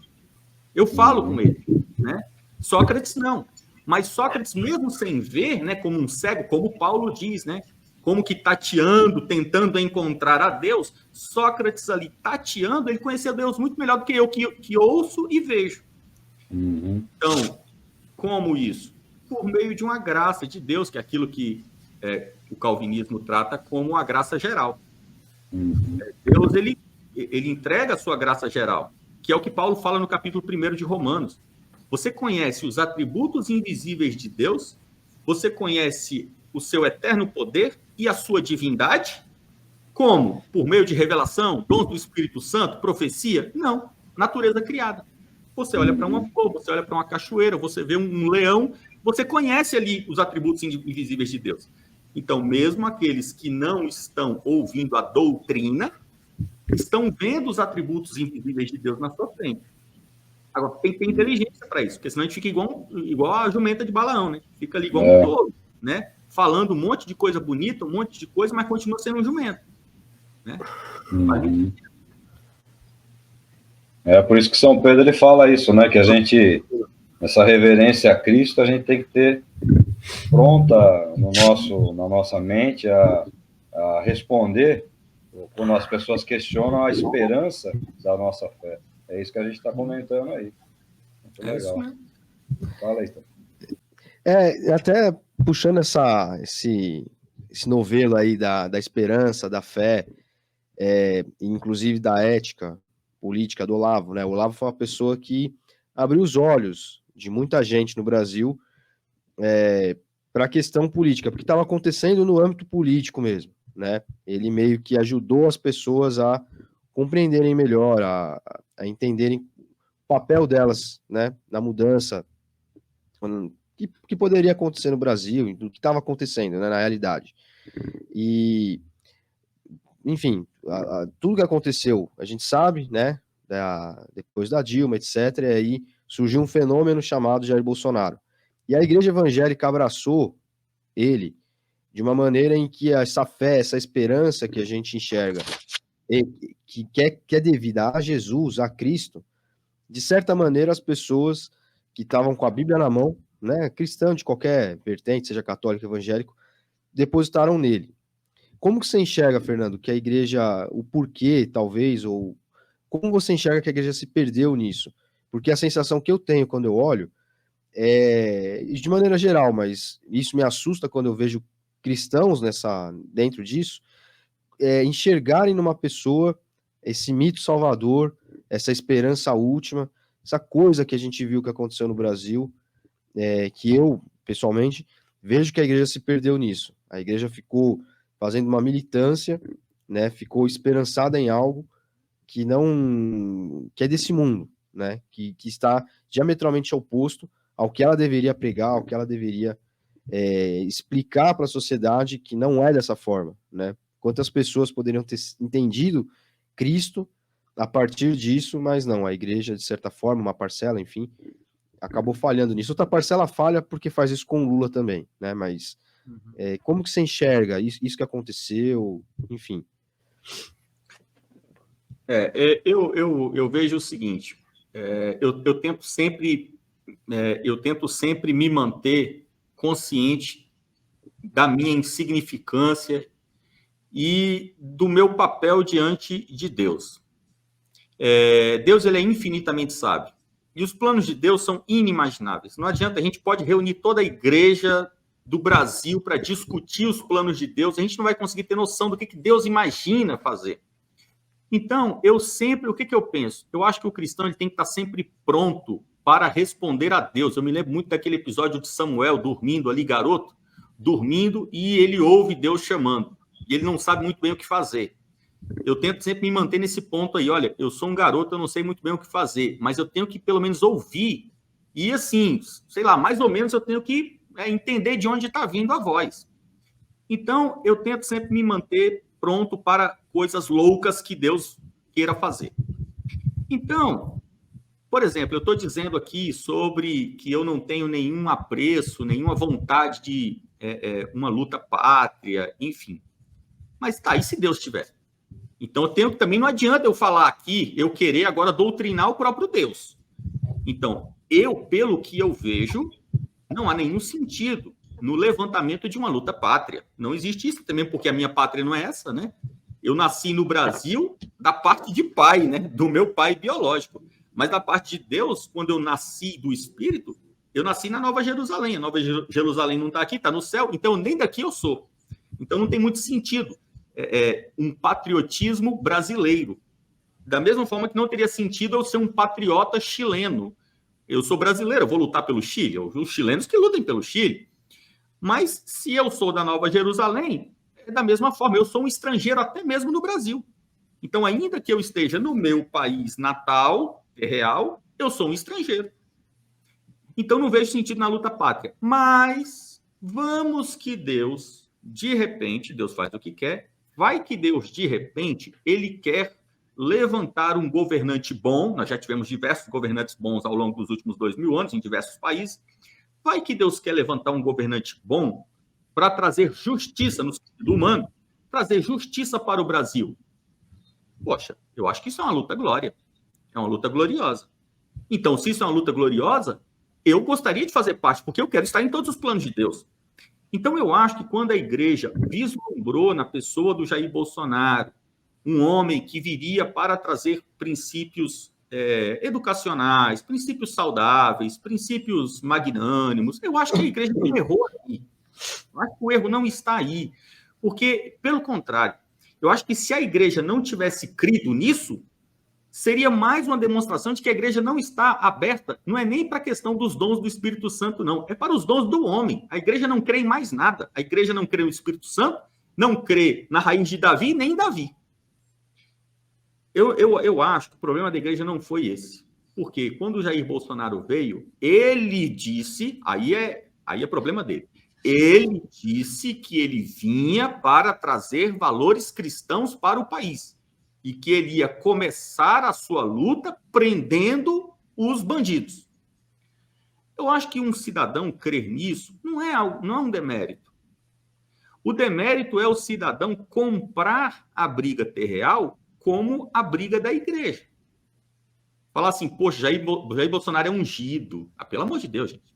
Eu falo com ele, né? Sócrates não. Mas Sócrates, mesmo sem ver, né, como um cego, como Paulo diz, né? Como que tateando, tentando encontrar a Deus, Sócrates ali tateando, ele conhecia Deus muito melhor do que eu, que ouço e vejo. Então, como isso? Por meio de uma graça de Deus, que é aquilo que o calvinismo trata como a graça geral. Deus, ele entrega a sua graça geral, que é o que Paulo fala no capítulo 1 de Romanos. Você conhece os atributos invisíveis de Deus? Você conhece o seu eterno poder e a sua divindade? Como? Por meio de revelação, dons do Espírito Santo, profecia? Não. Natureza criada. Você olha para uma flor, você olha para uma cachoeira, você vê um leão, você conhece ali os atributos invisíveis de Deus. Então, mesmo aqueles que não estão ouvindo a doutrina, estão vendo os atributos invisíveis de Deus na sua frente. Agora, tem que ter inteligência para isso, porque senão a gente fica igual a jumenta de Balaão, né? Fica ali igual um tolo, né? Falando um monte de coisa bonita, um monte de coisa, mas continua sendo um jumento. Né? Por isso que São Pedro ele fala isso, né? Que a gente, essa reverência a Cristo, a gente tem que ter pronta na nossa mente a responder quando as pessoas questionam a esperança da nossa fé. É isso que a gente está comentando aí. Muito legal. Isso mesmo. Fala aí, então. Até puxando esse novelo aí da esperança, da fé, inclusive da ética política do Olavo, né? O Olavo foi uma pessoa que abriu os olhos de muita gente no Brasil para a questão política, porque estava acontecendo no âmbito político mesmo, né? Ele meio que ajudou as pessoas a compreenderem melhor, a entenderem o papel delas, né, na mudança que poderia acontecer no Brasil, do que estava acontecendo, né, na realidade. E, enfim, tudo que aconteceu, a gente sabe, né, depois da Dilma, etc., e aí surgiu um fenômeno chamado Jair Bolsonaro. E a igreja evangélica abraçou ele de uma maneira em que essa fé, essa esperança que a gente enxerga, que é devida a Jesus, a Cristo, de certa maneira as pessoas que estavam com a Bíblia na mão, né, cristão de qualquer vertente, seja católico, evangélico, depositaram nele. Como que você enxerga, Fernando, que a igreja, o porquê, talvez, ou como você enxerga que a igreja se perdeu nisso? Porque a sensação que eu tenho quando eu olho de maneira geral, mas isso me assusta quando eu vejo cristãos dentro disso, enxergarem numa pessoa esse mito salvador, essa esperança última, essa coisa que a gente viu que aconteceu no Brasil, que eu, pessoalmente, vejo que a igreja se perdeu nisso. A igreja ficou fazendo uma militância, né, ficou esperançada em algo que é desse mundo, né, que está diametralmente oposto ao que ela deveria pregar, ao que ela deveria explicar para a sociedade, que não é dessa forma, né? Quantas pessoas poderiam ter entendido Cristo a partir disso, mas não, a igreja, de certa forma, uma parcela, enfim, acabou falhando nisso. Outra parcela falha porque faz isso com Lula também, né? Mas como que você enxerga isso que aconteceu, enfim? Eu vejo o seguinte, eu tento sempre me manter consciente da minha insignificância e do meu papel diante de Deus. Deus, ele é infinitamente sábio. E os planos de Deus são inimagináveis. Não adianta, a gente pode reunir toda a igreja do Brasil para discutir os planos de Deus, a gente não vai conseguir ter noção do que Deus imagina fazer. Então, o que eu penso? Eu acho que o cristão ele tem que estar sempre pronto para responder a Deus. Eu me lembro muito daquele episódio de Samuel dormindo ali, garoto, dormindo, e ele ouve Deus chamando. E ele não sabe muito bem o que fazer. Eu tento sempre me manter nesse ponto aí. Olha, eu sou um garoto, eu não sei muito bem o que fazer, mas eu tenho que pelo menos ouvir. E assim, sei lá, mais ou menos eu tenho que entender de onde está vindo a voz. Então, eu tento sempre me manter pronto para coisas loucas que Deus queira fazer. Então, por exemplo, eu estou dizendo aqui sobre que eu não tenho nenhum apreço, nenhuma vontade de uma luta pátria, enfim. Mas tá, e se Deus tiver? Então, também não adianta eu falar aqui, eu querer agora doutrinar o próprio Deus. Então, pelo que eu vejo, não há nenhum sentido no levantamento de uma luta pátria. Não existe isso também, porque a minha pátria não é essa, né? Eu nasci no Brasil da parte de pai, né? Do meu pai biológico. Mas da parte de Deus, quando eu nasci do Espírito, eu nasci na Nova Jerusalém. A Nova Jerusalém não está aqui, está no céu. Então, nem daqui eu sou. Então, não tem muito sentido um patriotismo brasileiro. Da mesma forma que não teria sentido eu ser um patriota chileno. Eu sou brasileiro, eu vou lutar pelo Chile. Os chilenos que lutem pelo Chile. Mas se eu sou da Nova Jerusalém, da mesma forma, eu sou um estrangeiro até mesmo no Brasil. Então, ainda que eu esteja no meu país natal, real, eu sou um estrangeiro. Então, não vejo sentido na luta pátria. Mas, vamos que Deus, de repente, Deus faz o que quer, vai que Deus, de repente, ele quer levantar um governante bom, nós já tivemos diversos governantes bons ao longo dos últimos 2000 anos, em diversos países, vai que Deus quer levantar um governante bom para trazer justiça no sentido humano, trazer justiça para o Brasil. Poxa, eu acho que isso é uma luta glória, é uma luta gloriosa. Então, se isso é uma luta gloriosa, eu gostaria de fazer parte, porque eu quero estar em todos os planos de Deus. Então, eu acho que quando a igreja vislumbrou na pessoa do Jair Bolsonaro, um homem que viria para trazer princípios educacionais, princípios saudáveis, princípios magnânimos, eu acho que a igreja errou aqui. Eu acho que o erro não está aí. Porque, pelo contrário, eu acho que se a igreja não tivesse crido nisso, seria mais uma demonstração de que a igreja não está aberta, não é nem para a questão dos dons do Espírito Santo, não. É para os dons do homem. A igreja não crê em mais nada. A igreja não crê no Espírito Santo, não crê na raiz de Davi, nem em Davi. Eu acho que o problema da igreja não foi esse. Porque quando o Jair Bolsonaro veio, ele disse, aí é problema dele, ele disse que ele vinha para trazer valores cristãos para o país e que ele ia começar a sua luta prendendo os bandidos. Eu acho que um cidadão crer nisso não é um demérito. O demérito é o cidadão comprar a briga terreal como a briga da igreja. Falar assim, poxa, Jair Bolsonaro é ungido. Ah, pelo amor de Deus, gente.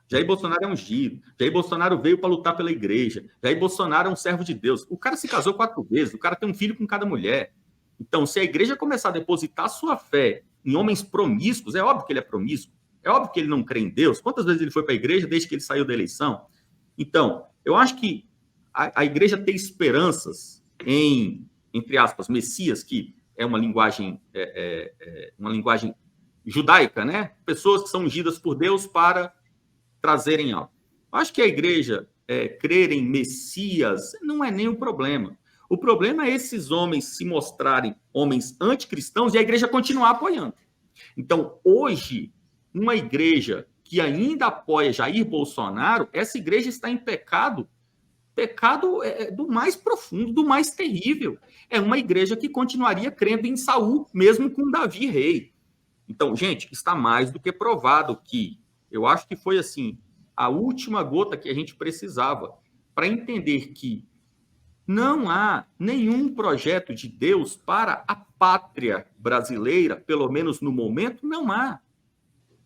Jair Bolsonaro é ungido. Jair Bolsonaro veio para lutar pela igreja. Jair Bolsonaro é um servo de Deus. O cara se casou 4 vezes. O cara tem um filho com cada mulher. Então, se a igreja começar a depositar sua fé em homens promíscuos, é óbvio que ele é promíscuo. É óbvio que ele não crê em Deus. Quantas vezes ele foi para a igreja desde que ele saiu da eleição? Então, eu acho que a igreja tem esperanças em, entre aspas, Messias, que é uma linguagem judaica, né? Pessoas que são ungidas por Deus para trazerem algo. Acho que a igreja crer em Messias não é nem o problema. O problema é esses homens se mostrarem homens anticristãos e a igreja continuar apoiando. Então, hoje, uma igreja que ainda apoia Jair Bolsonaro, essa igreja está em pecado do mais profundo, do mais terrível. É uma igreja que continuaria crendo em Saul, mesmo com Davi rei. Então, gente, está mais do que provado que eu acho que foi assim a última gota que a gente precisava para entender que não há nenhum projeto de Deus para a pátria brasileira, pelo menos no momento, não há.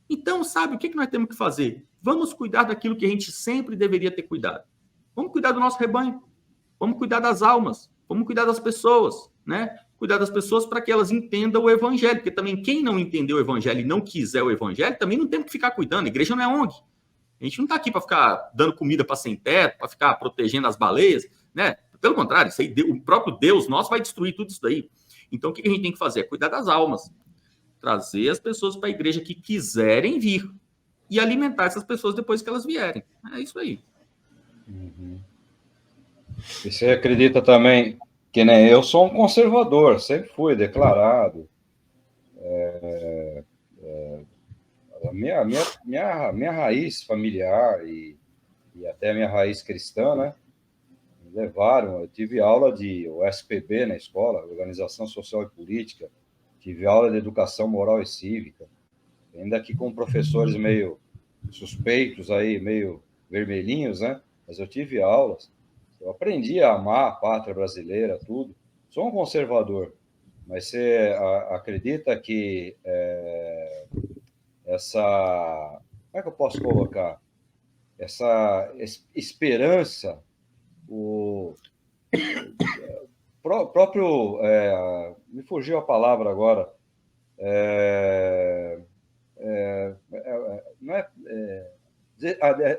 Então, sabe, o que nós temos que fazer? Vamos cuidar daquilo que a gente sempre deveria ter cuidado. Vamos cuidar do nosso rebanho, vamos cuidar das almas, vamos cuidar das pessoas, né? Cuidar das pessoas para que elas entendam o evangelho, porque também quem não entendeu o evangelho e não quiser o evangelho, também não tem que ficar cuidando. A igreja não é ONG. A gente não está aqui para ficar dando comida para sem teto, para ficar protegendo as baleias, né? Pelo contrário, isso aí, o próprio Deus nosso vai destruir tudo isso daí. Então, o que a gente tem que fazer? É cuidar das almas. Trazer as pessoas para a igreja que quiserem vir e alimentar essas pessoas depois que elas vierem. É isso aí. Uhum. E você acredita também que, né, eu sou um conservador, sempre fui declarado. A minha raiz familiar e até a minha raiz cristã, né, me levaram. Eu tive aula de OSPB na escola, Organização Social e Política, tive aula de Educação Moral e Cívica, ainda aqui com professores meio suspeitos, aí, meio vermelhinhos, né? Mas eu tive aulas, eu aprendi a amar a pátria brasileira, tudo. Sou um conservador, mas você acredita que essa... Como é que eu posso colocar? Essa esperança, o próprio... me fugiu a palavra agora.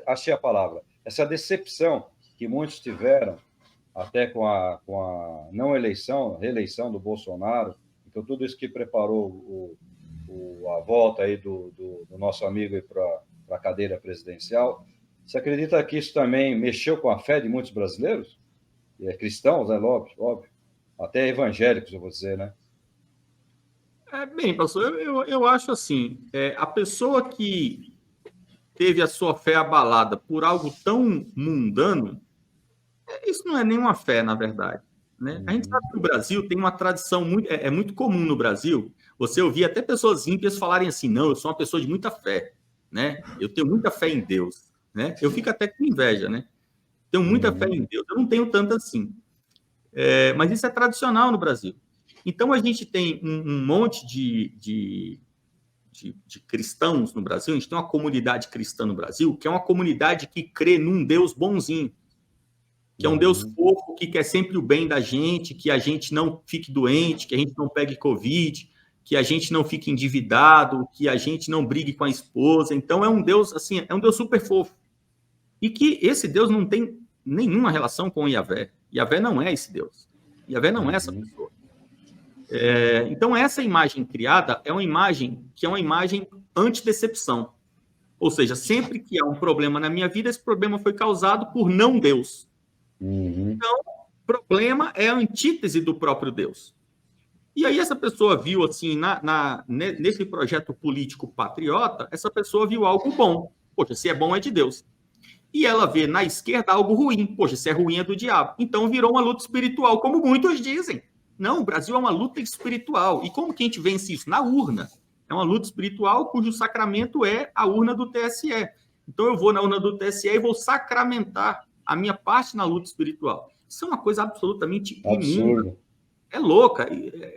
Achei a palavra. Essa decepção que muitos tiveram, até com a não eleição, reeleição do Bolsonaro, então tudo isso que preparou a volta aí do nosso amigo para a cadeira presidencial. Você acredita que isso também mexeu com a fé de muitos brasileiros? Cristãos, né? Óbvio. Até evangélicos, eu vou dizer, né? Bem, pastor, eu acho assim, a pessoa que teve a sua fé abalada por algo tão mundano, isso não é nenhuma fé, na verdade. Né? A gente sabe que o Brasil tem uma tradição muito comum no Brasil, você ouvir até pessoas ímpias falarem assim, não, eu sou uma pessoa de muita fé, né? Eu tenho muita fé em Deus, né? Eu fico até com inveja, né? Tenho muita fé em Deus, eu não tenho tanto assim. Mas isso é tradicional no Brasil. Então, a gente tem um monte de cristãos no Brasil, a gente tem uma comunidade cristã no Brasil, que é uma comunidade que crê num Deus bonzinho, que é um Deus fofo, que quer sempre o bem da gente, que a gente não fique doente, que a gente não pegue Covid, que a gente não fique endividado, que a gente não brigue com a esposa. Então, é um Deus, assim, é um Deus super fofo. E que esse Deus não tem nenhuma relação com o Yahvé. Yahvé não é esse Deus. Yahvé não é essa pessoa. Então, essa imagem criada é uma imagem que é uma imagem antidecepção. Ou seja, sempre que há um problema na minha vida, esse problema foi causado por não Deus. Então, o problema é a antítese do próprio Deus. E aí essa pessoa viu, assim, nesse projeto político patriota, essa pessoa viu algo bom. Poxa, se é bom é de Deus. E ela vê na esquerda algo ruim. Poxa, se é ruim é do diabo. Então virou uma luta espiritual, como muitos dizem. Não, o Brasil é uma luta espiritual. E como que a gente vence isso? Na urna. É uma luta espiritual cujo sacramento é a urna do TSE. Então eu vou na urna do TSE e vou sacramentar a minha parte na luta espiritual. Isso é uma coisa absolutamente imunda. É louca.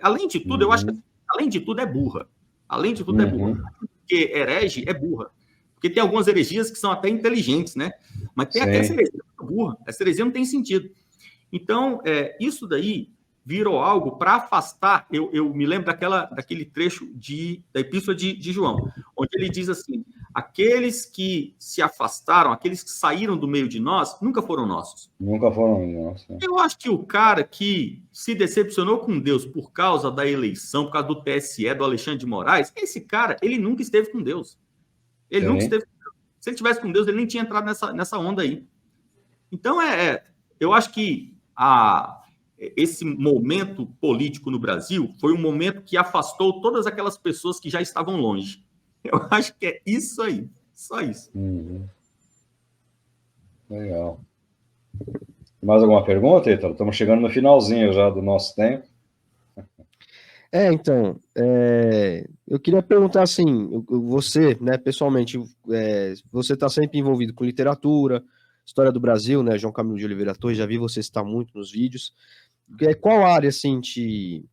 Além de tudo, eu acho que, além de tudo, é burra. Além de tudo, é burra. Porque herege é burra. Porque tem algumas heregias que são até inteligentes, né? Mas tem até essa heresia burra. Essa heresia não tem sentido. Então, isso daí virou algo para afastar. Eu me lembro daquele trecho da Epístola de João, onde ele diz assim: aqueles que se afastaram, aqueles que saíram do meio de nós, nunca foram nossos. Nunca foram nossos. Eu acho que o cara que se decepcionou com Deus por causa da eleição, por causa do TSE, do Alexandre de Moraes, esse cara, ele nunca esteve com Deus. Ele nunca esteve com Deus. Se ele tivesse com Deus, ele nem tinha entrado nessa onda aí. Então, eu acho que esse momento político no Brasil foi um momento que afastou todas aquelas pessoas que já estavam longe. Eu acho que é isso aí. Só isso. Legal. Mais alguma pergunta, Ítalo? Estamos chegando no finalzinho já do nosso tempo. Então, eu queria perguntar assim, você, né, pessoalmente, você está sempre envolvido com literatura, história do Brasil, né, João Camilo de Oliveira Torres, já vi você citar muito nos vídeos. Qual área, assim, te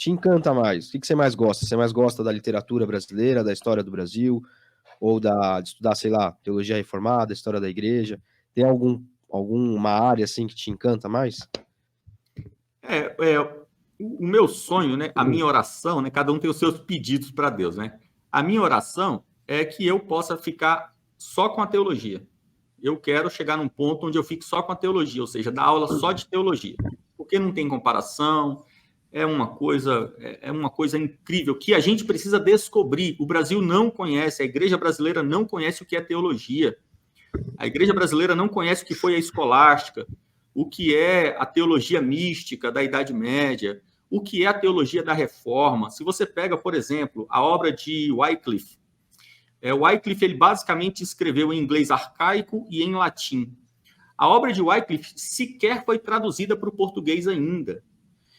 encanta mais? O que você mais gosta? Você mais gosta da literatura brasileira, da história do Brasil, ou de estudar, sei lá, teologia reformada, história da igreja? Tem alguma área, assim, que te encanta mais? O meu sonho, né, a minha oração, né, cada um tem os seus pedidos para Deus, né? A minha oração é que eu possa ficar só com a teologia. Eu quero chegar num ponto onde eu fique só com a teologia, ou seja, dar aula só de teologia, porque não tem comparação, é uma coisa incrível que a gente precisa descobrir. O Brasil não conhece, a igreja brasileira não conhece o que é teologia. A igreja brasileira não conhece o que foi a escolástica, o que é a teologia mística da Idade Média, o que é a teologia da Reforma. Se você pega, por exemplo, a obra de Wycliffe, Wycliffe, ele basicamente escreveu em inglês arcaico e em latim. A obra de Wycliffe sequer foi traduzida para o português ainda.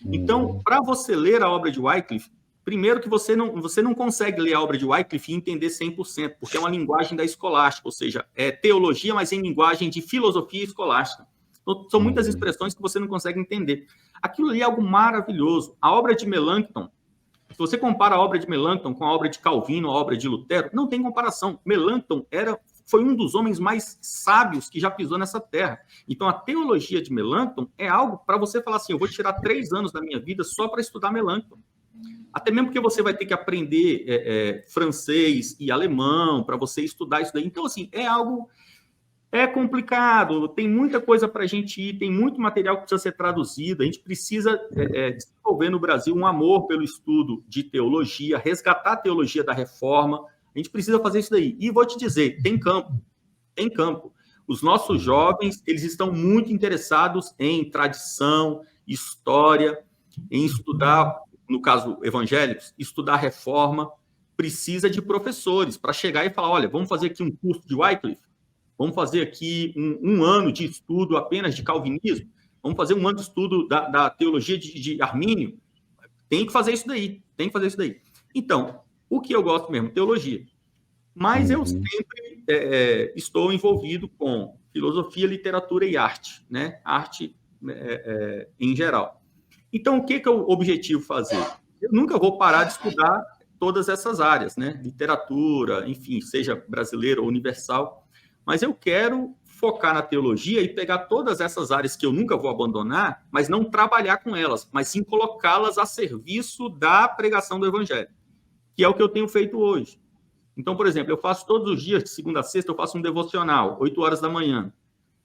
Então, para você ler a obra de Wycliffe, primeiro que você não consegue ler a obra de Wycliffe e entender 100%, porque é uma linguagem da escolástica, ou seja, é teologia, mas em linguagem de filosofia escolástica. Então, são muitas expressões que você não consegue entender. Aquilo ali é algo maravilhoso. A obra de Melanchthon, se você compara a obra de Melanchthon com a obra de Calvino, a obra de Lutero, não tem comparação. Melanchthon foi um dos homens mais sábios que já pisou nessa terra. Então, a teologia de Melanchthon é algo para você falar assim, eu vou tirar 3 anos da minha vida só para estudar Melanchthon. Até mesmo porque você vai ter que aprender francês e alemão para você estudar isso daí. Então, assim, é algo... É complicado, tem muita coisa para a gente ir, tem muito material que precisa ser traduzido, a gente precisa desenvolver no Brasil um amor pelo estudo de teologia, resgatar a teologia da reforma, a gente precisa fazer isso daí. E vou te dizer, tem campo. Os nossos jovens, eles estão muito interessados em tradição, história, em estudar, no caso evangélicos, estudar reforma, precisa de professores para chegar e falar, olha, vamos fazer aqui um curso de Wycliffe, vamos fazer aqui um ano de estudo apenas de calvinismo, vamos fazer um ano de estudo da teologia de Armínio. Tem que fazer isso daí, Então, o que eu gosto mesmo? Teologia. Mas eu sempre estou envolvido com filosofia, literatura e arte, né? Arte em geral. Então, o que eu objetivo fazer? Eu nunca vou parar de estudar todas essas áreas, né? Literatura, enfim, seja brasileira ou universal. Mas eu quero focar na teologia e pegar todas essas áreas que eu nunca vou abandonar, mas não trabalhar com elas, mas sim colocá-las a serviço da pregação do evangelho, que é o que eu tenho feito hoje. Então, por exemplo, eu faço todos os dias, de segunda a sexta, eu faço um devocional, 8 horas da manhã.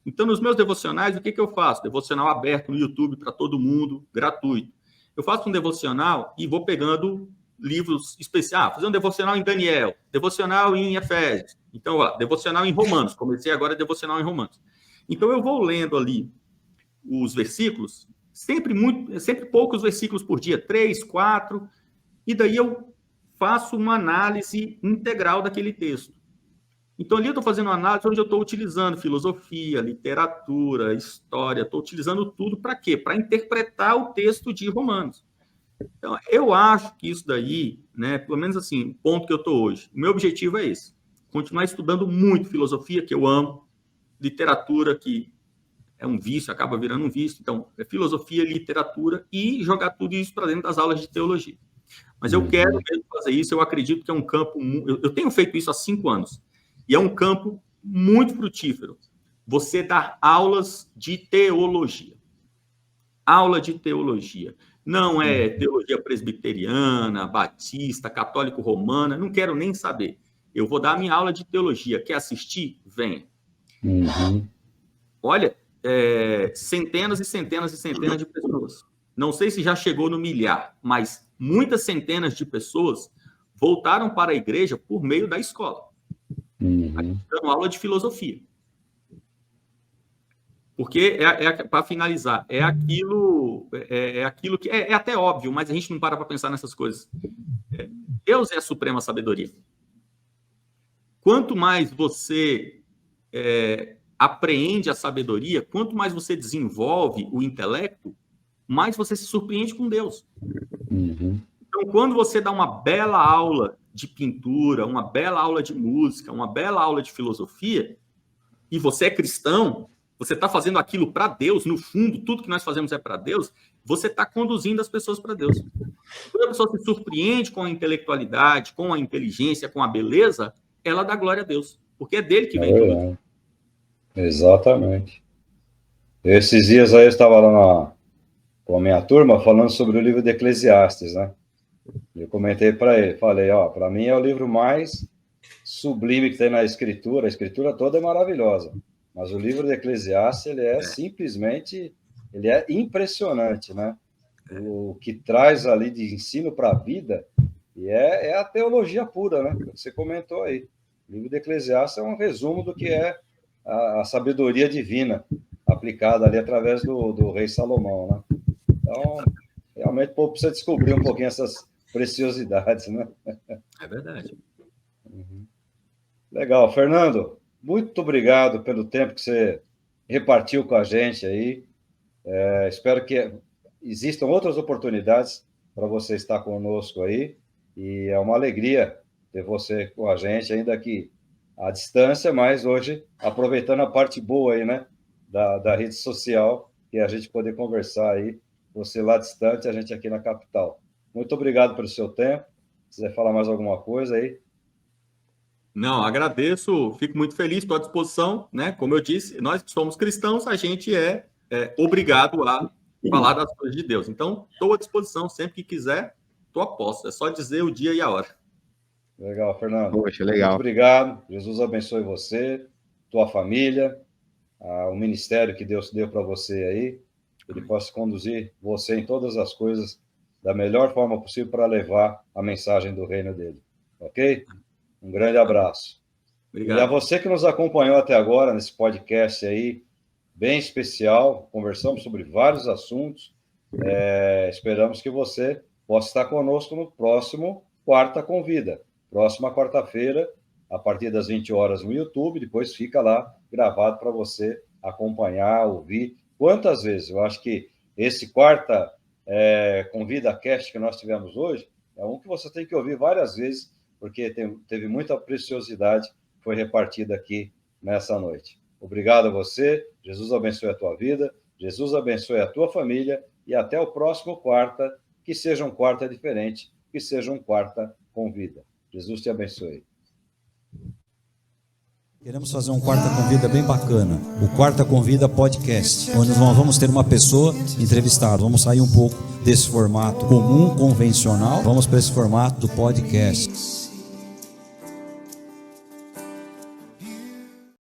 Então, nos meus devocionais, o que eu faço? Devocional aberto no YouTube para todo mundo, gratuito. eu faço um devocional e vou pegando livros especiais. Fazer um devocional em Daniel, devocional em Efésios. Então, devocional em Romanos. Comecei agora a devocional em Romanos. Então, eu vou lendo ali os versículos, sempre poucos versículos por dia, 3, 4, e daí eu faço uma análise integral daquele texto. Então, ali eu estou fazendo uma análise onde eu estou utilizando filosofia, literatura, história, estou utilizando tudo para quê? Para interpretar o texto de Romanos. Então, eu acho que isso daí, né, pelo menos assim, o ponto que eu estou hoje, o meu objetivo é esse, continuar estudando muito filosofia, que eu amo, literatura, que é um vício, acaba virando um vício, então, é filosofia, literatura, e jogar tudo isso para dentro das aulas de teologia. Mas eu quero mesmo fazer isso, eu acredito que é um campo, eu tenho feito isso há 5 anos, e é um campo muito frutífero. Você dar aulas de teologia. Aula de teologia. Não é teologia presbiteriana, batista, católico romana, não quero nem saber. Eu vou dar a minha aula de teologia. Quer assistir? Venha. Olha, centenas e centenas e centenas de pessoas. Não sei se já chegou no milhar, mas muitas centenas de pessoas voltaram para a igreja por meio da escola. Dando aula de filosofia. Porque, para finalizar, é aquilo que é até óbvio, mas a gente não para pensar nessas coisas. Deus é a suprema sabedoria. Quanto mais você apreende a sabedoria, quanto mais você desenvolve o intelecto, mais você se surpreende com Deus. Então, quando você dá uma bela aula de pintura, uma bela aula de música, uma bela aula de filosofia, e você é cristão, você está fazendo aquilo para Deus, no fundo, tudo que nós fazemos é para Deus, você está conduzindo as pessoas para Deus. Quando a pessoa se surpreende com a intelectualidade, com a inteligência, com a beleza, ela dá glória a Deus, porque é dele que vem tudo. Exatamente. Esses dias aí eu estava lá com a minha turma falando sobre o livro de Eclesiastes, né? Eu comentei para ele, falei, para mim é o livro mais sublime que tem na Escritura, a Escritura toda é maravilhosa, mas o livro de Eclesiastes, ele é simplesmente, ele é impressionante, né? O que traz ali de ensino para a vida, e é a teologia pura, né? Você comentou aí. O livro de Eclesiastes é um resumo do que é a sabedoria divina, aplicada ali através do rei Salomão, né? Então, realmente, o povo precisa descobrir um pouquinho essas preciosidades, né? É verdade. Legal. Fernando, muito obrigado pelo tempo que você repartiu com a gente aí. Espero que existam outras oportunidades para você estar conosco aí. E é uma alegria ter você com a gente, ainda aqui à distância, mas hoje aproveitando a parte boa aí, né? Da rede social, que a gente poder conversar aí, você lá distante, a gente aqui na capital. Muito obrigado pelo seu tempo. Se quiser falar mais alguma coisa aí. Não, agradeço, fico muito feliz, estou à disposição, né? Como eu disse, nós que somos cristãos, a gente é obrigado a falar das coisas de Deus. Então, estou à disposição, sempre que quiser, estou a posto. É só dizer o dia e a hora. Legal, Fernando. Poxa, legal. Muito obrigado. Jesus abençoe você, tua família, o ministério que Deus deu para você aí. Ele possa conduzir você em todas as coisas da melhor forma possível para levar a mensagem do reino dele. Ok? Um grande abraço. Obrigado. E a você que nos acompanhou até agora nesse podcast aí, bem especial, conversamos sobre vários assuntos. Esperamos que você possa estar conosco no próximo Quarta Convida. Próxima quarta-feira, a partir das 20 horas no YouTube, depois fica lá gravado para você acompanhar, ouvir. Quantas vezes? Eu acho que esse Quarta Convida Cast que nós tivemos hoje é um que você tem que ouvir várias vezes, porque teve muita preciosidade que foi repartida aqui nessa noite. Obrigado a você, Jesus abençoe a tua vida, Jesus abençoe a tua família, e até o próximo Quarta, que seja um Quarta diferente, que seja um Quarta Convida. Jesus te abençoe. Queremos fazer um Quarta Convida bem bacana, o Quarta Convida Podcast, onde nós vamos ter uma pessoa entrevistada. Vamos sair um pouco desse formato comum, convencional, vamos para esse formato do podcast.